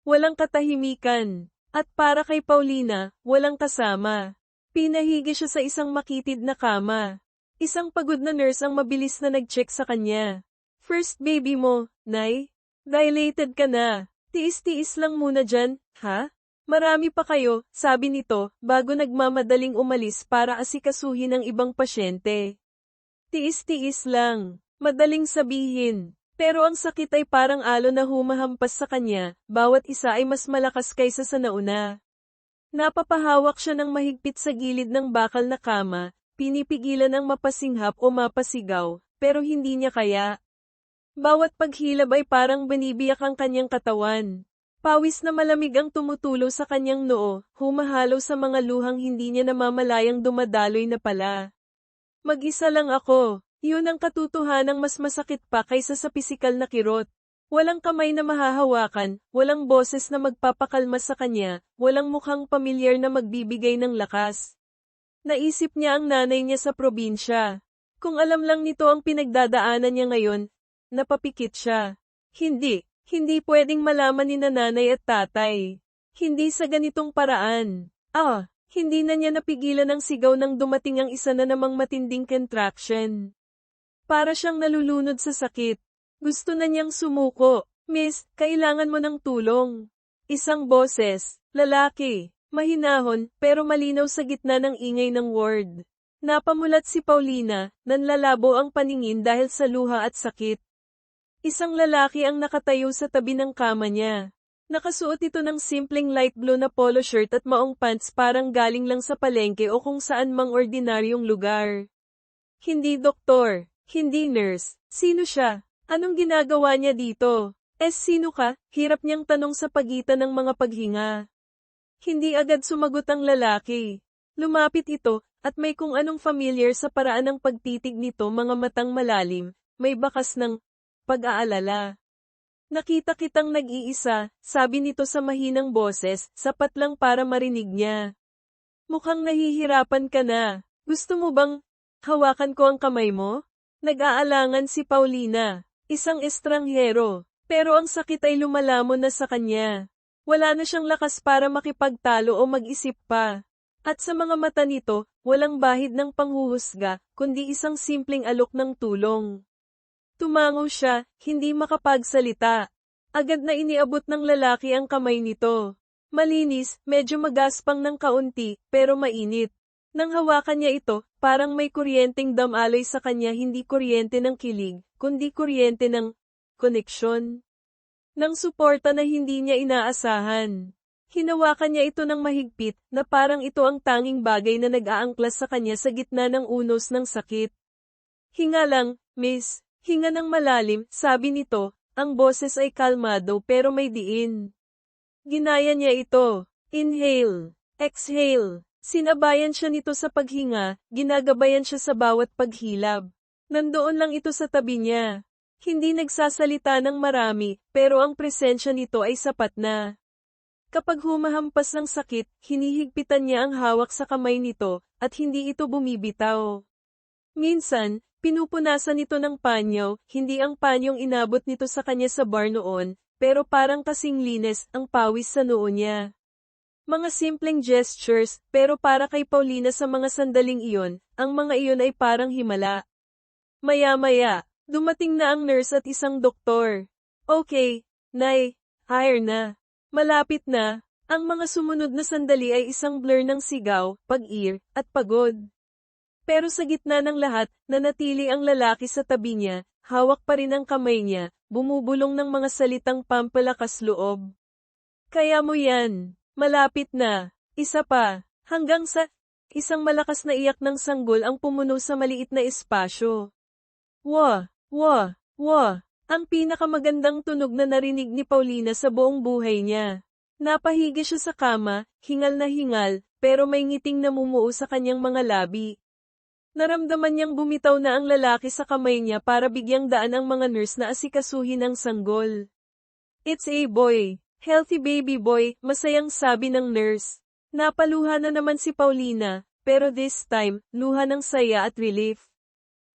walang katahimikan. At para kay Paulina, walang kasama. Pinahigi siya sa isang makitid na kama. Isang pagod na nurse ang mabilis na nag-check sa kanya. First baby mo, Nay? Dilated ka na. Tiis-tiis lang muna dyan, ha? Marami pa kayo, sabi nito, bago nagmamadaling umalis para asikasuhin ang ibang pasyente. Tiis-tiis lang. Madaling sabihin. Pero ang sakit ay parang alon na humahampas sa kanya, bawat isa ay mas malakas kaysa sa nauna. Napapahawak siya ng mahigpit sa gilid ng bakal na kama, pinipigilan ang mapasinghap o mapasigaw, pero hindi niya kaya. Bawat paghilab ay parang binibiyak ang kanyang katawan. Pawis na malamig ang tumutulo sa kanyang noo, humahalo sa mga luhang hindi niya namamalayang dumadaloy na pala. Mag-isa lang ako. Yun ang katotohanang mas masakit pa kaysa sa pisikal na kirot. Walang kamay na mahahawakan, walang boses na magpapakalma sa kanya, walang mukhang pamilyar na magbibigay ng lakas. Naisip niya ang nanay niya sa probinsya. Kung alam lang nito ang pinagdadaanan niya ngayon, napapikit siya. Hindi pwedeng malaman ni nanay at tatay. Hindi sa ganitong paraan. Hindi na niya napigilan ang sigaw nang dumating ang isa na namang matinding contraction. Para siyang nalulunod sa sakit. Gusto na niyang sumuko. Miss, kailangan mo ng tulong. Isang boses, lalaki, mahinahon, pero malinaw sa gitna ng ingay ng ward. Napamulat si Paulina, nanlalabo ang paningin dahil sa luha at sakit. Isang lalaki ang nakatayo sa tabi ng kama niya. Nakasuot ito ng simpleng light blue na polo shirt at maong pants parang galing lang sa palengke o kung saan mang ordinaryong lugar. Hindi doktor. Hindi nurse. Sino siya? Anong ginagawa niya dito? Sino ka? Hirap niyang tanong sa pagitan ng mga paghinga. Hindi agad sumagot ang lalaki. Lumapit ito, at may kung anong familiar sa paraan ng pagtitig nito mga matang malalim, may bakas ng pag-aalala. Nakita kitang nag-iisa, sabi nito sa mahinang boses, sapat lang para marinig niya. Mukhang nahihirapan ka na. Gusto mo bang hawakan ko ang kamay mo? Nag-aalangan si Paulina, isang estranghero, pero ang sakit ay lumalamon na sa kanya. Wala na siyang lakas para makipagtalo o mag-isip pa. At sa mga mata nito, walang bahid ng panghuhusga, kundi isang simpleng alok ng tulong. Tumango siya, hindi makapagsalita. Agad na iniabot ng lalaki ang kamay nito. Malinis, medyo magaspang ng kaunti, pero mainit. Nang hawakan niya ito, parang may kuryenteng damaloy sa kanya, hindi kuryente ng kilig, kundi kuryente ng koneksyon. Ng suporta na hindi niya inaasahan. Hinawakan niya ito ng mahigpit, na parang ito ang tanging bagay na nag-aangklas sa kanya sa gitna ng unos ng sakit. Hinga lang, miss. Hinga ng malalim, sabi nito, ang boses ay kalmado pero may diin. Ginaya niya ito. Inhale. Exhale. Sinabayan siya nito sa paghinga, ginagabayan siya sa bawat paghilab. Nandoon lang ito sa tabi niya. Hindi nagsasalita ng marami, pero ang presensya nito ay sapat na. Kapag humahampas ng sakit, hinihigpitan niya ang hawak sa kamay nito, at hindi ito bumibitaw. Minsan, pinupunasan nito ng panyo, hindi ang panyong inabot nito sa kanya sa bar noon, pero parang kasing linis ang pawis sa noo niya. Mga simpleng gestures, pero para kay Paulina sa mga sandaling iyon, ang mga iyon ay parang himala. Maya-maya, dumating na ang nurse at isang doktor. Okay, Nay, hire na. Malapit na. Ang mga sumunod na sandali ay isang blur ng sigaw, pag-ir, at pagod. Pero sa gitna ng lahat, nanatili ang lalaki sa tabi niya, hawak pa rin ang kamay niya, bumubulong ng mga salitang pampalakas loob. Kaya mo yan. Malapit na. Isa pa. Hanggang sa isang malakas na iyak ng sanggol ang pumuno sa maliit na espasyo. Wah! Wah! Wah! Ang pinakamagandang tunog na narinig ni Paulina sa buong buhay niya. Napahigi siya sa kama, hingal na hingal, pero may ngiting namumuo sa kanyang mga labi. Naramdaman niyang bumitaw na ang lalaki sa kamay niya para bigyang daan ang mga nurse na asikasuhin ang sanggol. It's a boy. Healthy baby boy, masayang sabi ng nurse. Napaluha na naman si Paulina, pero this time, luha ng saya at relief.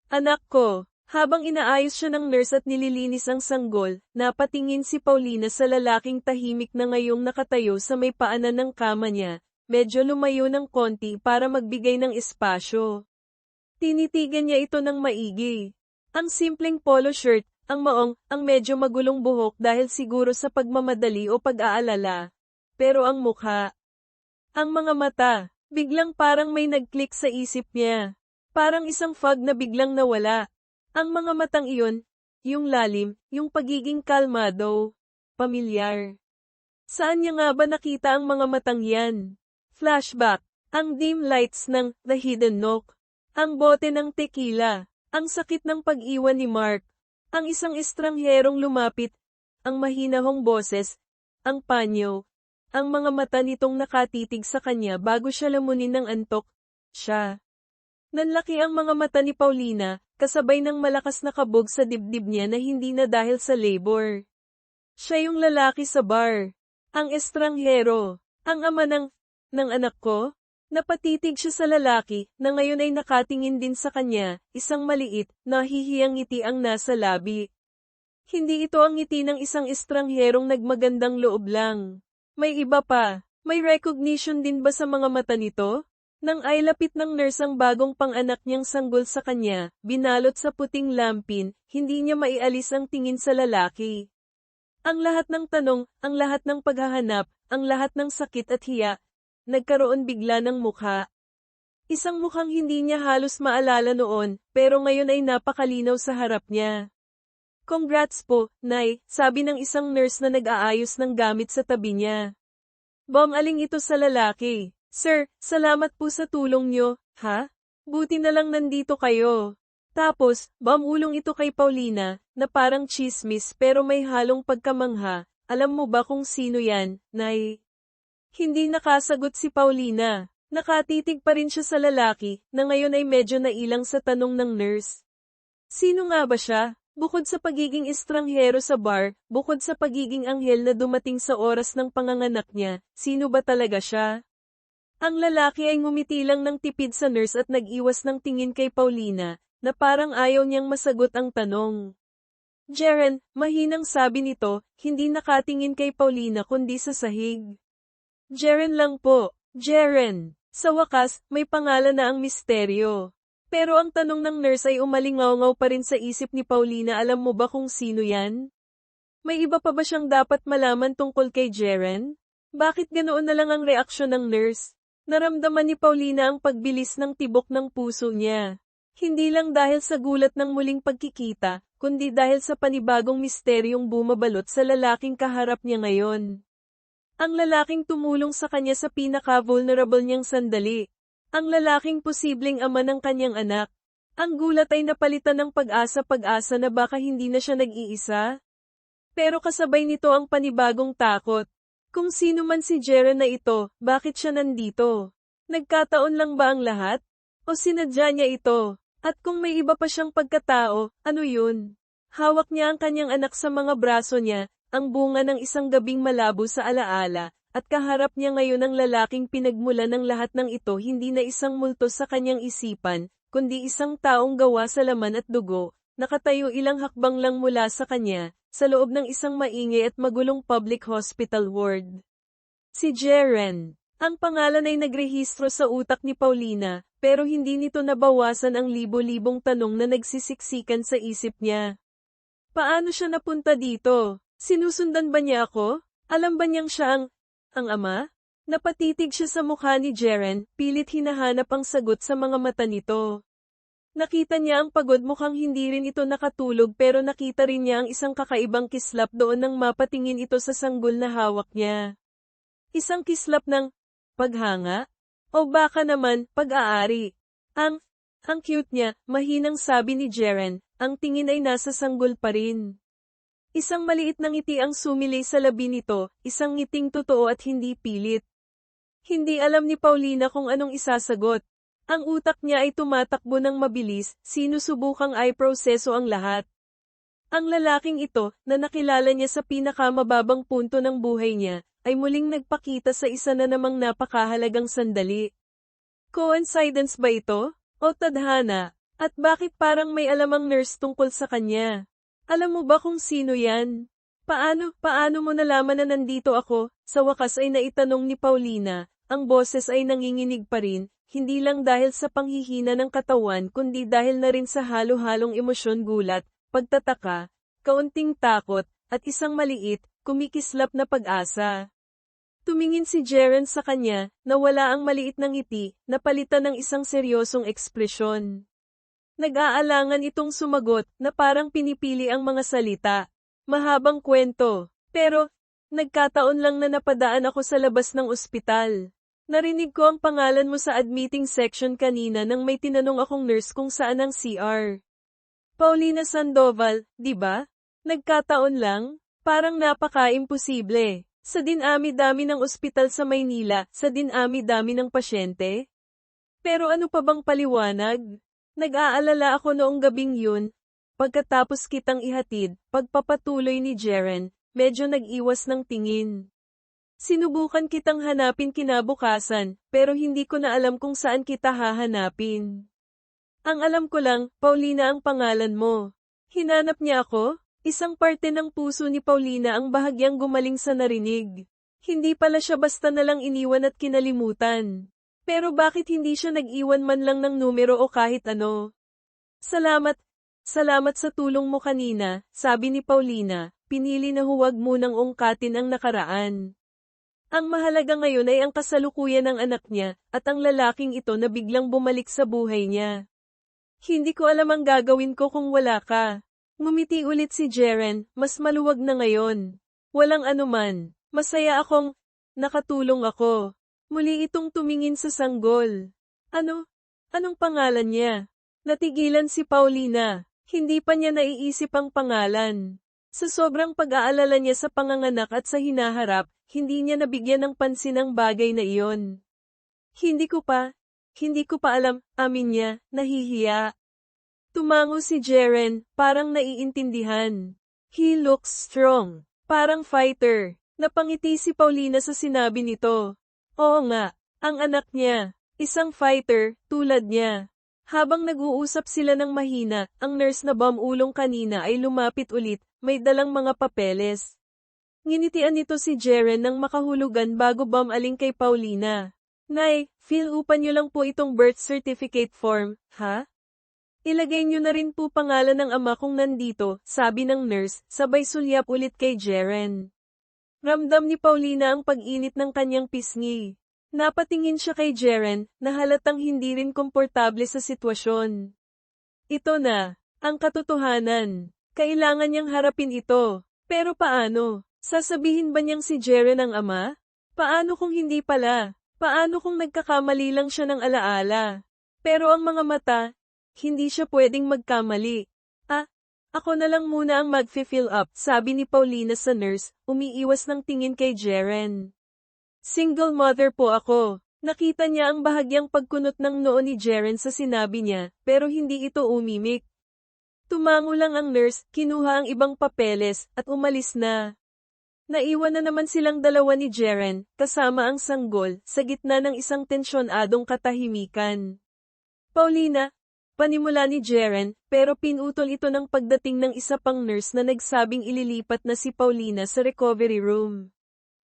Anak ko, Habang inaayos siya ng nurse at nililinis ang sanggol, napatingin si Paulina sa lalaking tahimik na ngayong nakatayo sa may paanan ng kama niya, medyo lumayo ng konti para magbigay ng espasyo. Tinitigan niya ito ng maigi. Ang simpleng polo shirt, ang maong, ang medyo magulong buhok dahil siguro sa pagmamadali o pag-aalala. Pero ang mukha, ang mga mata, biglang parang may nag-click sa isip niya. Parang isang fog na biglang nawala. Ang mga matang iyon, yung lalim, yung pagiging kalmado, pamilyar. Saan niya nga ba nakita ang mga matang yan? Flashback, ang dim lights ng The Hidden Nook, ang bote ng tequila, ang sakit ng pag-iwan ni Mark, ang isang estrangherong lumapit, ang mahinahong boses, ang panyo, ang mga mata nitong nakatitig sa kanya bago siya lamunin ng antok, siya. Nanlaki ang mga mata ni Paulina, kasabay ng malakas na kabog sa dibdib niya na hindi na dahil sa labor. Siya yung lalaki sa bar. Ang estranghero. Ang ama ng anak ko. Napatitig siya sa lalaki, na ngayon ay nakatingin din sa kanya, isang maliit, nahihiyang ngiti ang nasa labi. Hindi ito ang ngiti ng isang estrangherong nagmagandang loob lang. May iba pa. May recognition din ba sa mga mata nito? Nang ay lapit ng nurse ang bagong pang-anak niyang sanggol sa kanya, binalot sa puting lampin, hindi niya maialis ang tingin sa lalaki. Ang lahat ng tanong, ang lahat ng paghahanap, ang lahat ng sakit at hiya, nagkaroon bigla ng mukha. Isang mukhang hindi niya halos maalala noon, pero ngayon ay napakalinaw sa harap niya. Congrats po, Nay, sabi ng isang nurse na nag-aayos ng gamit sa tabi niya. Aling ito sa lalaki. Sir, salamat po sa tulong nyo, ha? Buti na lang nandito kayo. Tapos, ulong ito kay Paulina, na parang chismis pero may halong pagkamangha. Alam mo ba kung sino yan, Nay? Hindi nakasagot si Paulina. Nakatitig pa rin siya sa lalaki, na ngayon ay medyo nailang sa tanong ng nurse. Sino nga ba siya? Bukod sa pagiging estranghero sa bar, bukod sa pagiging anghel na dumating sa oras ng panganganak niya, sino ba talaga siya? Ang lalaki ay ngumiti lang ng tipid sa nurse at nag-iwas ng tingin kay Paulina, na parang ayaw niyang masagot ang tanong. Jeren, mahinang sabi nito, hindi nakatingin kay Paulina kundi sa sahig. Jeren lang po, Jeren. Sa wakas, may pangalan na ang misteryo. Pero ang tanong ng nurse ay umalingaw-ngaw pa rin sa isip ni Paulina. Alam mo ba kung sino yan? May iba pa ba siyang dapat malaman tungkol kay Jeren? Bakit ganoon na lang ang reaksyon ng nurse? Naramdaman ni Paulina ang pagbilis ng tibok ng puso niya. Hindi lang dahil sa gulat ng muling pagkikita, kundi dahil sa panibagong misteryong bumabalot sa lalaking kaharap niya ngayon. Ang lalaking tumulong sa kanya sa pinaka-vulnerable niyang sandali. Ang lalaking posibleng ama ng kanyang anak. Ang gulat ay napalitan ng pag-asa na baka hindi na siya nag-iisa. Pero kasabay nito ang panibagong takot. Kung sino man si Jeren na ito, bakit siya nandito? Nagkataon lang ba ang lahat? O sinadya niya ito? At kung may iba pa siyang pagkatao, ano yun? Hawak niya ang kanyang anak sa mga braso niya, ang bunga ng isang gabing malabo sa alaala, at kaharap niya ngayon ang lalaking pinagmula ng lahat ng ito hindi na isang multo sa kanyang isipan, kundi isang taong gawa sa laman at dugo, nakatayo ilang hakbang lang mula sa kanya, sa loob ng isang maingay at magulong public hospital ward. Si Jeren. Ang pangalan ay nagrehistro sa utak ni Paulina, pero hindi nito nabawasan ang libo-libong tanong na nagsisiksikan sa isip niya. Paano siya napunta dito? Sinusundan ba niya ako? Alam ba niyang siya ang ama? Napatitig siya sa mukha ni Jeren, pilit hinahanap ang sagot sa mga mata nito. Nakita niya ang pagod, mukhang hindi rin ito nakatulog, pero nakita rin niya ang isang kakaibang kislap doon nang mapatingin ito sa sanggol na hawak niya. Isang kislap ng paghanga? O baka naman, pag-aari. Ang cute niya, mahinang sabi ni Jeren, ang tingin ay nasa sanggol pa rin. Isang maliit na ngiti ang sumilay sa labi nito, isang ngiting totoo at hindi pilit. Hindi alam ni Paulina kung anong isasagot. Ang utak niya ay tumatakbo ng mabilis, sinusubukang i-proseso ang lahat. Ang lalaking ito, na nakilala niya sa pinakamababang punto ng buhay niya, ay muling nagpakita sa isa na namang napakahalagang sandali. Coincidence ba ito? O tadhana? At bakit parang may alamang nurse tungkol sa kanya? Alam mo ba kung sino yan? Paano mo nalaman na nandito ako? Sa wakas ay naitanong ni Paulina, ang boses ay nanginginig pa rin, hindi lang dahil sa panghihina ng katawan kundi dahil na rin sa halo-halong emosyon gulat, pagtataka, kaunting takot, at isang maliit, kumikislap na pag-asa. Tumingin si Jaren sa kanya, nawala ang maliit ng ngiti, napalitan ng isang seryosong ekspresyon. Nag-aalangan itong sumagot na parang pinipili ang mga salita. Mahabang kwento. Pero, nagkataon lang na napadaan ako sa labas ng ospital. Narinig ko ang pangalan mo sa admitting section kanina nang may tinanong akong nurse kung saan ang CR. Paulina Sandoval, di ba? Nagkataon lang? Parang napaka-imposible. Sa dinami-dami ng ospital sa Maynila, sa dinami-dami ng pasyente? Pero ano pa bang paliwanag? Nag-aalala ako noong gabing yun. Pagkatapos kitang ihatid, pagpapatuloy ni Jaren, medyo nag-iwas ng tingin. Sinubukan kitang hanapin kinabukasan, pero hindi ko na alam kung saan kita hahanapin. Ang alam ko lang, Paulina ang pangalan mo. Hinanap niya ako? Isang parte ng puso ni Paulina ang bahagyang gumaling sa narinig. Hindi pala siya basta nalang iniwan at kinalimutan. Pero bakit hindi siya nag-iwan man lang ng numero o kahit ano? Salamat sa tulong mo kanina, sabi ni Paulina, pinili na huwag munang ungkatin ang nakaraan. Ang mahalaga ngayon ay ang kasalukuyan ng anak niya, at ang lalaking ito na biglang bumalik sa buhay niya. Hindi ko alam ang gagawin ko kung wala ka. Ngumiti ulit si Jaren, mas maluwag na ngayon. Walang anuman, masaya akong nakatulong ako. Muli itong tumingin sa sanggol. Anong pangalan niya? Natigilan si Paulina. Hindi pa niya naiisip ang pangalan. Sa sobrang pag-aalala niya sa panganganak at sa hinaharap, hindi niya nabigyan ng pansin ang bagay na iyon. Hindi ko pa alam, amin niya, nahihiya. Tumango si Jaren, parang naiintindihan. He looks strong, parang fighter. Napangiti si Paulina sa sinabi nito. Oo nga, ang anak niya, isang fighter, tulad niya. Habang nag-uusap sila ng mahina, ang nurse na bumulong kanina ay lumapit ulit, may dalang mga papeles. Nginitian nito si Jaren nang makahulugan bago bumaling kay Paulina. Nay, fill-upan niyo lang po itong birth certificate form, ha? Ilagay niyo na rin po pangalan ng ama kung nandito, sabi ng nurse, sabay sulyap ulit kay Jaren. Ramdam ni Paulina ang pag-init ng kanyang pisngi. Napatingin siya kay Jaren, na halatang hindi rin komportable sa sitwasyon. Ito na, ang katotohanan. Kailangan niyang harapin ito. Pero paano? Sasabihin ba niyang si Jaren ang ama? Paano kung hindi pala? Paano kung nagkakamali lang siya ng alaala? Pero ang mga mata, hindi siya pwedeng magkamali. Ako na lang muna ang mag-fill up, sabi ni Paulina sa nurse, umiiwas ng tingin kay Jaren. Single mother po ako. Nakita niya ang bahagyang pagkunot ng noo ni Jaren sa sinabi niya, pero hindi ito umimik. Tumango lang ang nurse, kinuha ang ibang papeles, at umalis na. Naiwan na naman silang dalawa ni Jaren, kasama ang sanggol, sa gitna ng isang tensyonadong katahimikan. Paulina, panimula ni Jaren, pero pinutol ito ng pagdating ng isa pang nurse na nagsabing ililipat na si Paulina sa recovery room.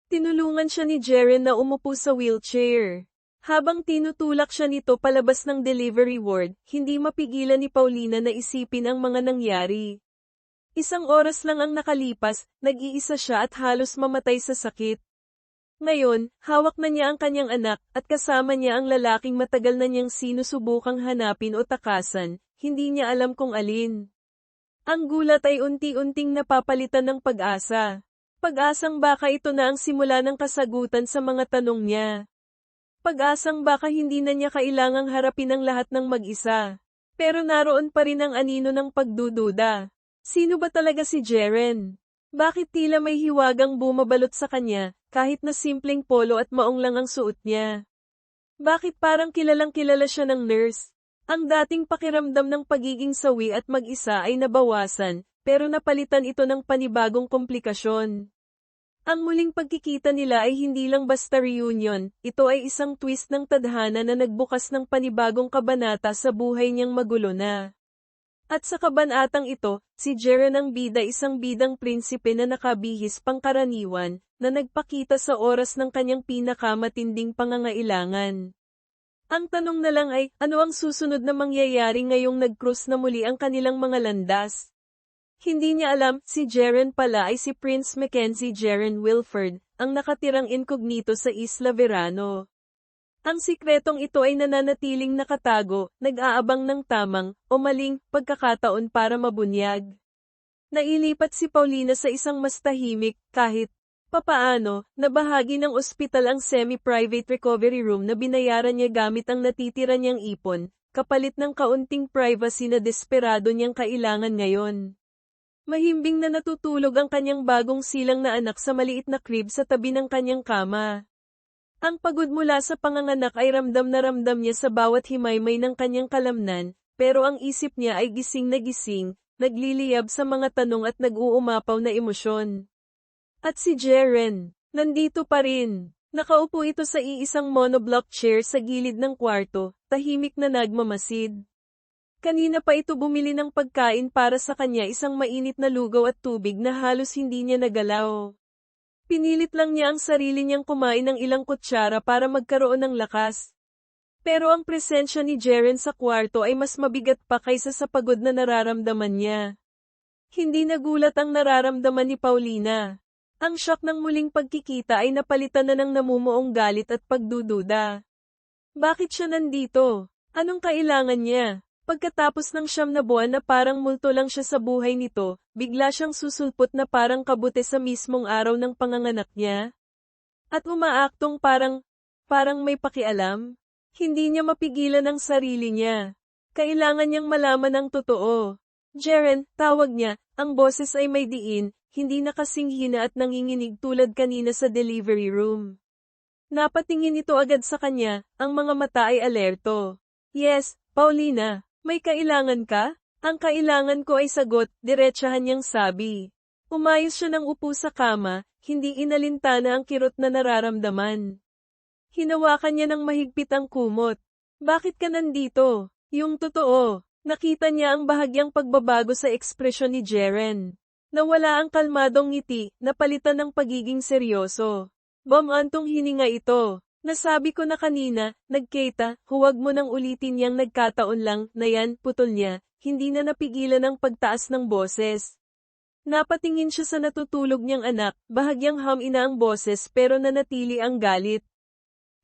Tinulungan siya ni Jaren na umupo sa wheelchair. Habang tinutulak siya nito palabas ng delivery ward, hindi mapigilan ni Paulina na isipin ang mga nangyari. Isang oras lang ang nakalipas, nag-iisa siya at halos mamatay sa sakit. Ngayon, hawak na niya ang kanyang anak, at kasama niya ang lalaking matagal na niyang sinusubukang hanapin o takasan, hindi niya alam kung alin. Ang gulat ay unti-unting napapalitan ng pag-asa. Pag-asang baka ito na ang simula ng kasagutan sa mga tanong niya. Pag-asang baka hindi na niya kailangang harapin ang lahat ng mag-isa. Pero naroon pa rin ang anino ng pagdududa. Sino ba talaga si Jaren? Bakit tila may hiwagang bumabalot sa kanya, kahit na simpleng polo at maong lang ang suot niya? Bakit parang kilalang kilala siya ng nurse? Ang dating pakiramdam ng pagiging sawi at mag-isa ay nabawasan, pero napalitan ito ng panibagong komplikasyon. Ang muling pagkikita nila ay hindi lang basta reunion, ito ay isang twist ng tadhana na nagbukas ng panibagong kabanata sa buhay niyang magulo na. At sa kabanatang ito, si Jaren ang bida, isang bidang prinsipe na nakabihis pangkaraniwan, na nagpakita sa oras ng kanyang pinakamatinding pangangailangan. Ang tanong na lang ay, ano ang susunod na mangyayari ngayong nag-cross na muli ang kanilang mga landas? Hindi niya alam, si Jaren pala ay si Prince Mackenzie Jaren Wilford, ang nakatirang incognito sa Isla Verano. Ang sikretong ito ay nananatiling nakatago, nag-aabang ng tamang, o maling, pagkakataon para mabunyag. Nailipat si Paulina sa isang mas tahimik, kahit papaano, na bahagi ng ospital ang semi-private recovery room na binayaran niya gamit ang natitira niyang ipon, kapalit ng kaunting privacy na desperado niyang kailangan ngayon. Mahimbing na natutulog ang kanyang bagong silang na anak sa maliit na crib sa tabi ng kanyang kama. Ang pagod mula sa panganganak ay ramdam na ramdam niya sa bawat himaymay ng kanyang kalamnan, pero ang isip niya ay gising na gising, nagliliyab sa mga tanong at nag-uumapaw na emosyon. At si Jaren, nandito pa rin. Nakaupo ito sa iisang monoblock chair sa gilid ng kwarto, tahimik na nagmamasid. Kanina pa ito bumili ng pagkain para sa kanya, isang mainit na lugaw at tubig na halos hindi niya nagalaw. Pinilit lang niya ang sarili niyang kumain ng ilang kutsara para magkaroon ng lakas. Pero ang presensya ni Jaren sa kwarto ay mas mabigat pa kaysa sa pagod na nararamdaman niya. Hindi nagulat ang nararamdaman ni Paulina. Ang shock ng muling pagkikita ay napalitan na ng namumuong galit at pagdududa. Bakit siya nandito? Anong kailangan niya? Pagkatapos ng 9 na buwan na parang multo lang siya sa buhay nito, bigla siyang susulpot na parang kabute sa mismong araw ng panganganak niya. At umaaktong parang may pakialam. Hindi niya mapigilan ang sarili niya. Kailangan niyang malaman ang totoo. Jaren, tawag niya, ang boses ay may diin, hindi nakasinghina at nanginginig tulad kanina sa delivery room. Napatingin ito agad sa kanya, ang mga mata ay alerto. Yes, Paulina. May kailangan ka? Ang kailangan ko ay sagot, diretsahan niyang sabi. Umayos siya ng upo sa kama, hindi inalintana ang kirot na nararamdaman. Hinawakan niya ng mahigpit ang kumot. Bakit ka nandito? Yung totoo. Nakita niya ang bahagyang pagbabago sa ekspresyon ni Jaren. Nawala ang kalmadong ngiti, napalitan ng pagiging seryoso. Bumantong hininga ito. Nasabi ko na kanina, nagkita, huwag mo nang ulitin yang nagkataon lang, na yan, putol niya, hindi na napigilan ang pagtaas ng boses. Napatingin siya sa natutulog niyang anak, bahagyang hamina ang boses pero nanatili ang galit.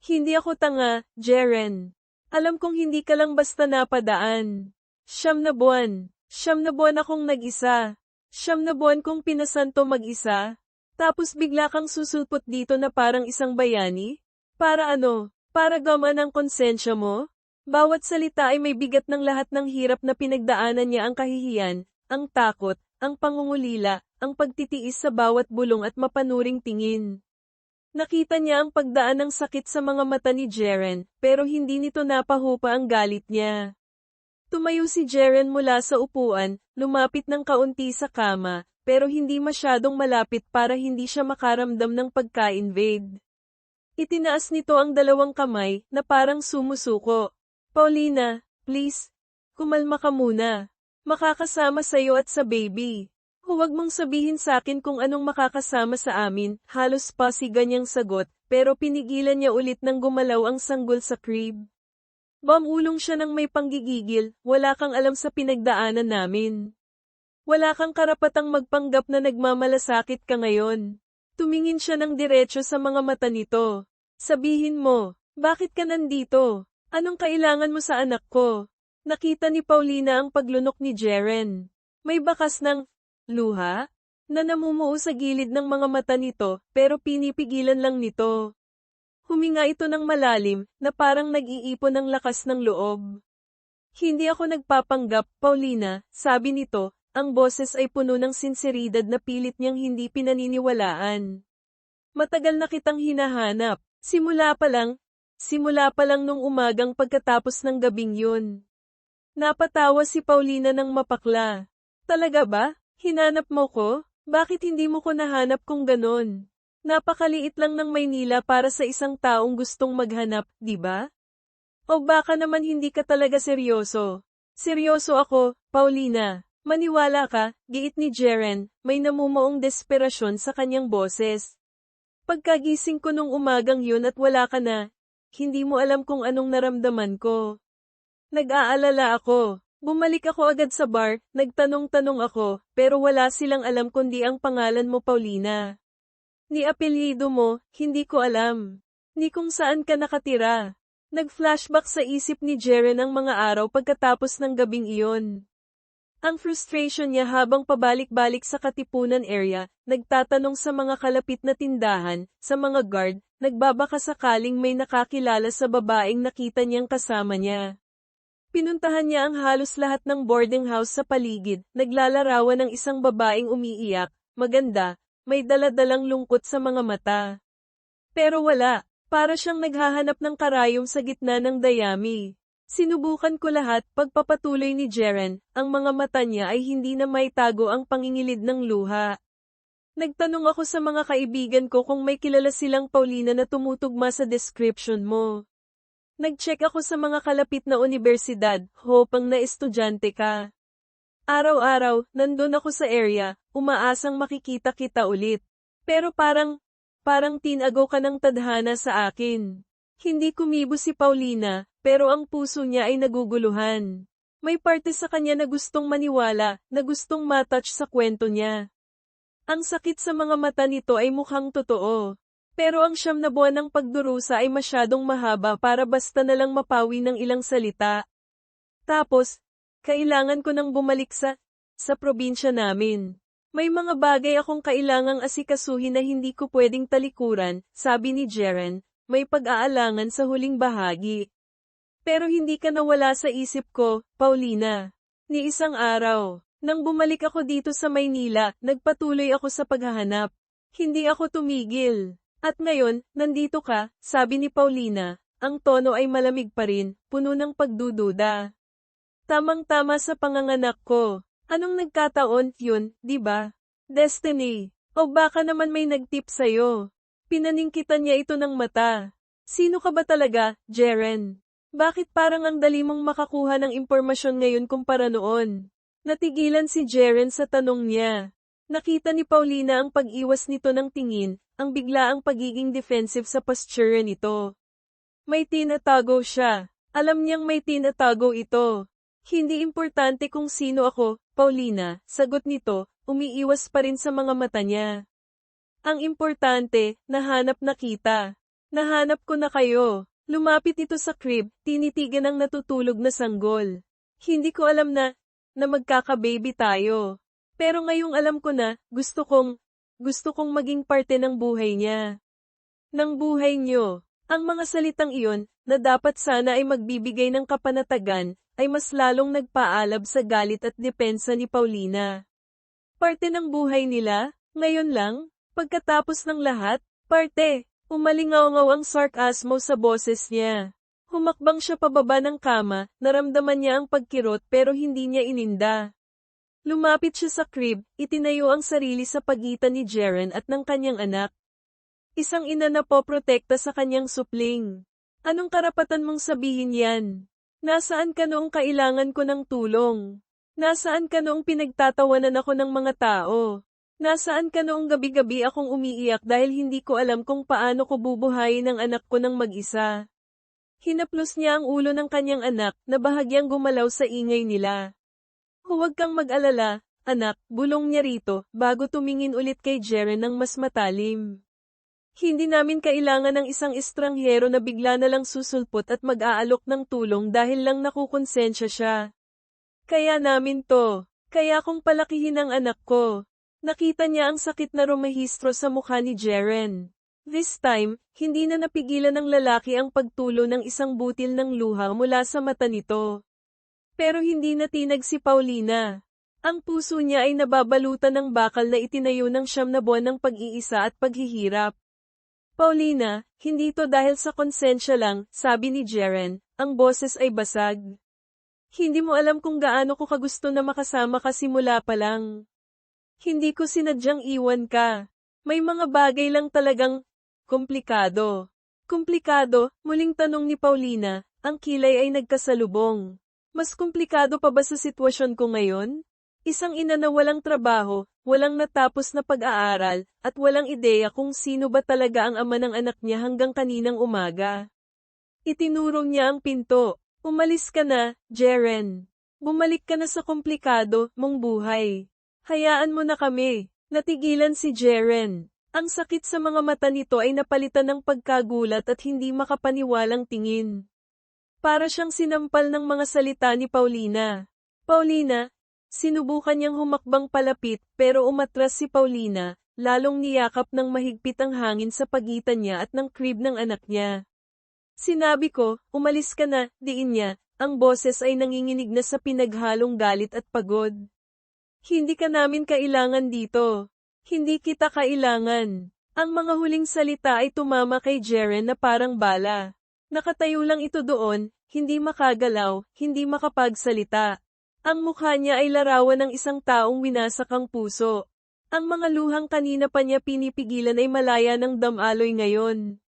Hindi ako tanga, Jaren. Alam kong hindi ka lang basta napadaan. 9 na buwan. 9 na buwan akong nag-isa. 9 na buwan kong pinasanto mag-isa. Tapos bigla kang susulpot dito na parang isang bayani? Para ano? Para gamaan ang konsensya mo? Bawat salita ay may bigat ng lahat ng hirap na pinagdaanan niya, ang kahihiyan, ang takot, ang pangungulila, ang pagtitiis sa bawat bulong at mapanuring tingin. Nakita niya ang pagdaan ng sakit sa mga mata ni Jaren, pero hindi nito napahupa ang galit niya. Tumayo si Jaren mula sa upuan, lumapit ng kaunti sa kama, pero hindi masyadong malapit para hindi siya makaramdam ng pagka-invade. Itinaas nito ang 2 kamay, na parang sumusuko. Paulina, please, kumalma ka muna. Makakasama sa'yo at sa baby. Huwag mong sabihin sa akin kung anong makakasama sa amin, halos pasigan niyang sagot, pero pinigilan niya ulit nang gumalaw ang sanggol sa crib. Bumulong siya ng may panggigigil, wala kang alam sa pinagdaanan namin. Wala kang karapatang magpanggap na nagmamalasakit ka ngayon. Tumingin siya ng diretso sa mga mata nito. Sabihin mo, bakit ka nandito? Anong kailangan mo sa anak ko? Nakita ni Paulina ang paglunok ni Jaren. May bakas ng luha na namumuo sa gilid ng mga mata nito, pero pinipigilan lang nito. Huminga ito ng malalim, na parang nag-iipon ng lakas ng loob. Hindi ako nagpapanggap, Paulina, sabi nito. Ang boses ay puno ng sinseridad na pilit niyang hindi pinaniniwalaan. Matagal na kitang hinahanap. Simula pa lang nung umagang pagkatapos ng gabing yun. Napatawa si Paulina ng mapakla. Talaga ba? Hinanap mo ko? Bakit hindi mo ko nahanap kung ganon? Napakaliit lang ng Maynila para sa isang taong gustong maghanap, di ba? O baka naman hindi ka talaga seryoso. Seryoso ako, Paulina. Maniwala ka, giit ni Jeren, may namumuong desperasyon sa kanyang boses. Pagkagising ko nung umagang yun at wala ka na, hindi mo alam kung anong naramdaman ko. Nag-aalala ako. Bumalik ako agad sa bar, nagtanong-tanong ako, pero wala silang alam kundi ang pangalan mo Paulina. Ni apelyido mo, hindi ko alam. Ni kung saan ka nakatira. Nag-flashback sa isip ni Jeren ang mga araw pagkatapos ng gabing iyon. Ang frustration niya habang pabalik-balik sa Katipunan area, nagtatanong sa mga kalapit na tindahan, sa mga guard, nagbabaka sakaling may nakakilala sa babaeng nakita niyang kasama niya. Pinuntahan niya ang halos lahat ng boarding house sa paligid, naglalarawan ng isang babaeng umiiyak, maganda, may daladalang lungkot sa mga mata. Pero wala, para siyang naghahanap ng karayom sa gitna ng dayami. Sinubukan ko lahat, pagpapatuloy ni Jeren, ang mga mata niya ay hindi na maitago ang pangingilid ng luha. Nagtanong ako sa mga kaibigan ko kung may kilala silang Paulina na tumutugma sa description mo. Nag-check ako sa mga kalapit na universidad, hopang na estudyante ka. Araw-araw, nandun ako sa area, umaasang makikita kita ulit. Pero parang tinago ka ng tadhana sa akin. Hindi kumibo si Paulina, pero ang puso niya ay naguguluhan. May parte sa kanya na gustong maniwala, na gustong matouch sa kwento niya. Ang sakit sa mga mata nito ay mukhang totoo. Pero ang 9 na buwan ng pagdurusa ay masyadong mahaba para basta na lang mapawi ng ilang salita. Tapos, kailangan ko nang bumalik sa probinsya namin. May mga bagay akong kailangang asikasuhin na hindi ko pwedeng talikuran, sabi ni Jeren, may pag-aalangan sa huling bahagi. Pero hindi ka nawala sa isip ko, Paulina. Ni isang araw, nang bumalik ako dito sa Maynila, nagpatuloy ako sa paghahanap. Hindi ako tumigil. At ngayon, nandito ka, sabi ni Paulina, ang tono ay malamig pa rin, puno ng pagdududa. Tamang-tama sa panganganak ko. Anong nagkataon, yun, di ba? Destiny. O baka naman may nagtip sa'yo. Pinaningkitan niya ito ng mata. Sino ka ba talaga, Jeren? Bakit parang ang dali mong makakuha ng impormasyon ngayon kumpara noon? Natigilan si Jeren sa tanong niya. Nakita ni Paulina ang pag-iwas nito ng tingin, ang biglaang pagiging defensive sa posture nito. May tinatago siya. Alam niyang may tinatago ito. Hindi importante kung sino ako, Paulina, sagot nito, umiiwas pa rin sa mga mata niya. Ang importante, nahanap na kita. Nahanap ko na kayo. Lumapit ito sa crib, tinitigan ang natutulog na sanggol. Hindi ko alam na magkaka-baby tayo. Pero ngayong alam ko na, gusto kong maging parte ng buhay niya. Ng buhay niyo. Ang mga salitang iyon, na dapat sana ay magbibigay ng kapanatagan, ay mas lalong nagpaalab sa galit at depensa ni Paulina. Parte ng buhay nila, ngayon lang, pagkatapos ng lahat, parte, umalingaw-ngaw ang sarcasmo sa boses niya. Humakbang siya pababa ng kama, naramdaman niya ang pagkirot pero hindi niya ininda. Lumapit siya sa crib, itinayo ang sarili sa pagitan ni Jeren at ng kanyang anak. Isang ina na poprotekta sa kanyang supling. Anong karapatan mong sabihin yan? Nasaan ka noong kailangan ko ng tulong? Nasaan ka noong pinagtatawanan ako ng mga tao? Nasaan ka noong gabi-gabi akong umiiyak dahil hindi ko alam kung paano ko bubuhayin ang anak ko ng mag-isa? Hinaplos niya ang ulo ng kanyang anak na bahagyang gumalaw sa ingay nila. Huwag kang mag-alala, anak, bulong niya rito, bago tumingin ulit kay Jeren ng mas matalim. Hindi namin kailangan ng isang estranghero na bigla na lang susulpot at mag-aalok ng tulong dahil lang nakukonsensya siya. Kaya namin to. Kaya kung palakihin ang anak ko. Nakita niya ang sakit na rumahistro sa mukha ni Jeren. This time, hindi na napigilan ng lalaki ang pagtulo ng isang butil ng luha mula sa mata nito. Pero hindi natinag si Paulina. Ang puso niya ay nababalutan ng bakal na itinayo ng 9 na buwan ng pag-iisa at paghihirap. Paulina, hindi to dahil sa konsensya lang, sabi ni Jeren, ang boses ay basag. Hindi mo alam kung gaano ko kagusto na makasama ka simula pa lang. Hindi ko sinadyang iwan ka. May mga bagay lang talagang komplikado. Komplikado, muling tanong ni Paulina, ang kilay ay nagkasalubong. Mas komplikado pa ba sa sitwasyon ko ngayon? Isang ina na walang trabaho, walang natapos na pag-aaral, at walang ideya kung sino ba talaga ang ama ng anak niya hanggang kaninang umaga. Itinuro niya ang pinto. Umalis ka na, Jeren. Bumalik ka na sa komplikado mong buhay. Hayaan mo na kami. Natigilan si Jeren. Ang sakit sa mga mata nito ay napalitan ng pagkagulat at hindi makapaniwalang tingin. Para siyang sinampal ng mga salita ni Paulina. Paulina, sinubukan niyang humakbang palapit pero umatras si Paulina, lalong niyakap ng mahigpit ang hangin sa pagitan niya at ng crib ng anak niya. Sinabi ko, umalis ka na, diin niya, ang boses ay nanginginig na sa pinaghalong galit at pagod. Hindi ka namin kailangan dito. Hindi kita kailangan. Ang mga huling salita ay tumama kay Jeren na parang bala. Nakatayo lang ito doon, hindi makagalaw, hindi makapagsalita. Ang mukha niya ay larawan ng isang taong winasak ang puso. Ang mga luhang kanina pa niya pinipigilan ay malaya ng damaloy ngayon.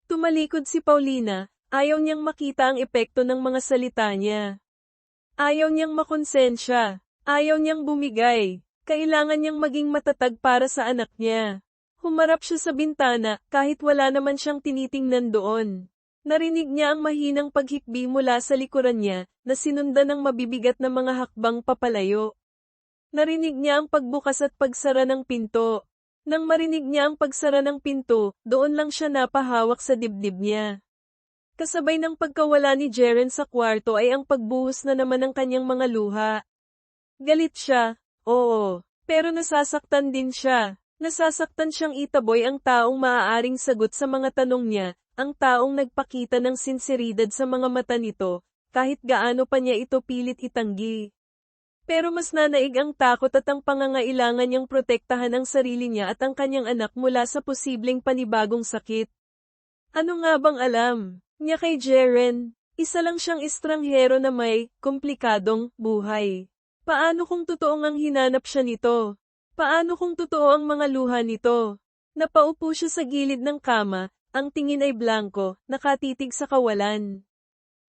Tumalikod si Paulina, ayaw niyang makita ang epekto ng mga salita niya. Ayaw niyang makonsensya. Ayaw niyang bumigay. Kailangan niyang maging matatag para sa anak niya. Humarap siya sa bintana, kahit wala naman siyang tinitingnan doon. Narinig niya ang mahinang paghikbi mula sa likuran niya, na sinundan ng mabibigat na mga hakbang papalayo. Narinig niya ang pagbukas at pagsara ng pinto. Nang marinig niya ang pagsara ng pinto, doon lang siya napahawak sa dibdib niya. Kasabay ng pagkawala ni Jeren sa kwarto ay ang pagbuhos na naman ng kanyang mga luha. Galit siya, oo, pero nasasaktan din siya. Nasasaktan siyang itaboy ang taong maaaring sagot sa mga tanong niya, ang taong nagpakita ng sinseridad sa mga mata nito, kahit gaano pa niya ito pilit itanggi. Pero mas nanaig ang takot at ang pangangailangan niyang protektahan ang sarili niya at ang kanyang anak mula sa posibleng panibagong sakit. Ano nga bang alam niya kay Jeren? Isa lang siyang estranghero na may komplikadong buhay. Paano kung totoong ang hinanap siya nito? Paano kung totoo ang mga luha nito? Napaupo siya sa gilid ng kama, ang tingin ay blanko, nakatitig sa kawalan.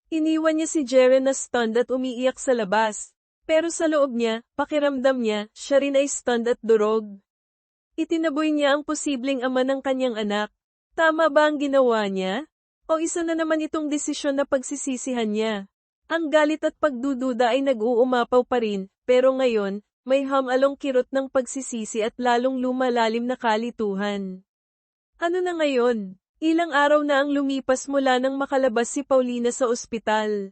Iniwan niya si Jeren na stunned at umiiyak sa labas. Pero sa loob niya, pakiramdam niya, siya rin ay stunned at durog. Itinaboy niya ang posibleng ama ng kanyang anak. Tama ba ang ginawa niya? O isa na naman itong desisyon na pagsisisihan niya? Ang galit at pagdududa ay nag-uumapaw pa rin, pero ngayon, may hamalong kirot ng pagsisisi at lalong lumalalim na kalituhan. Ano na ngayon? Ilang araw na ang lumipas mula nang makalabas si Paulina sa ospital.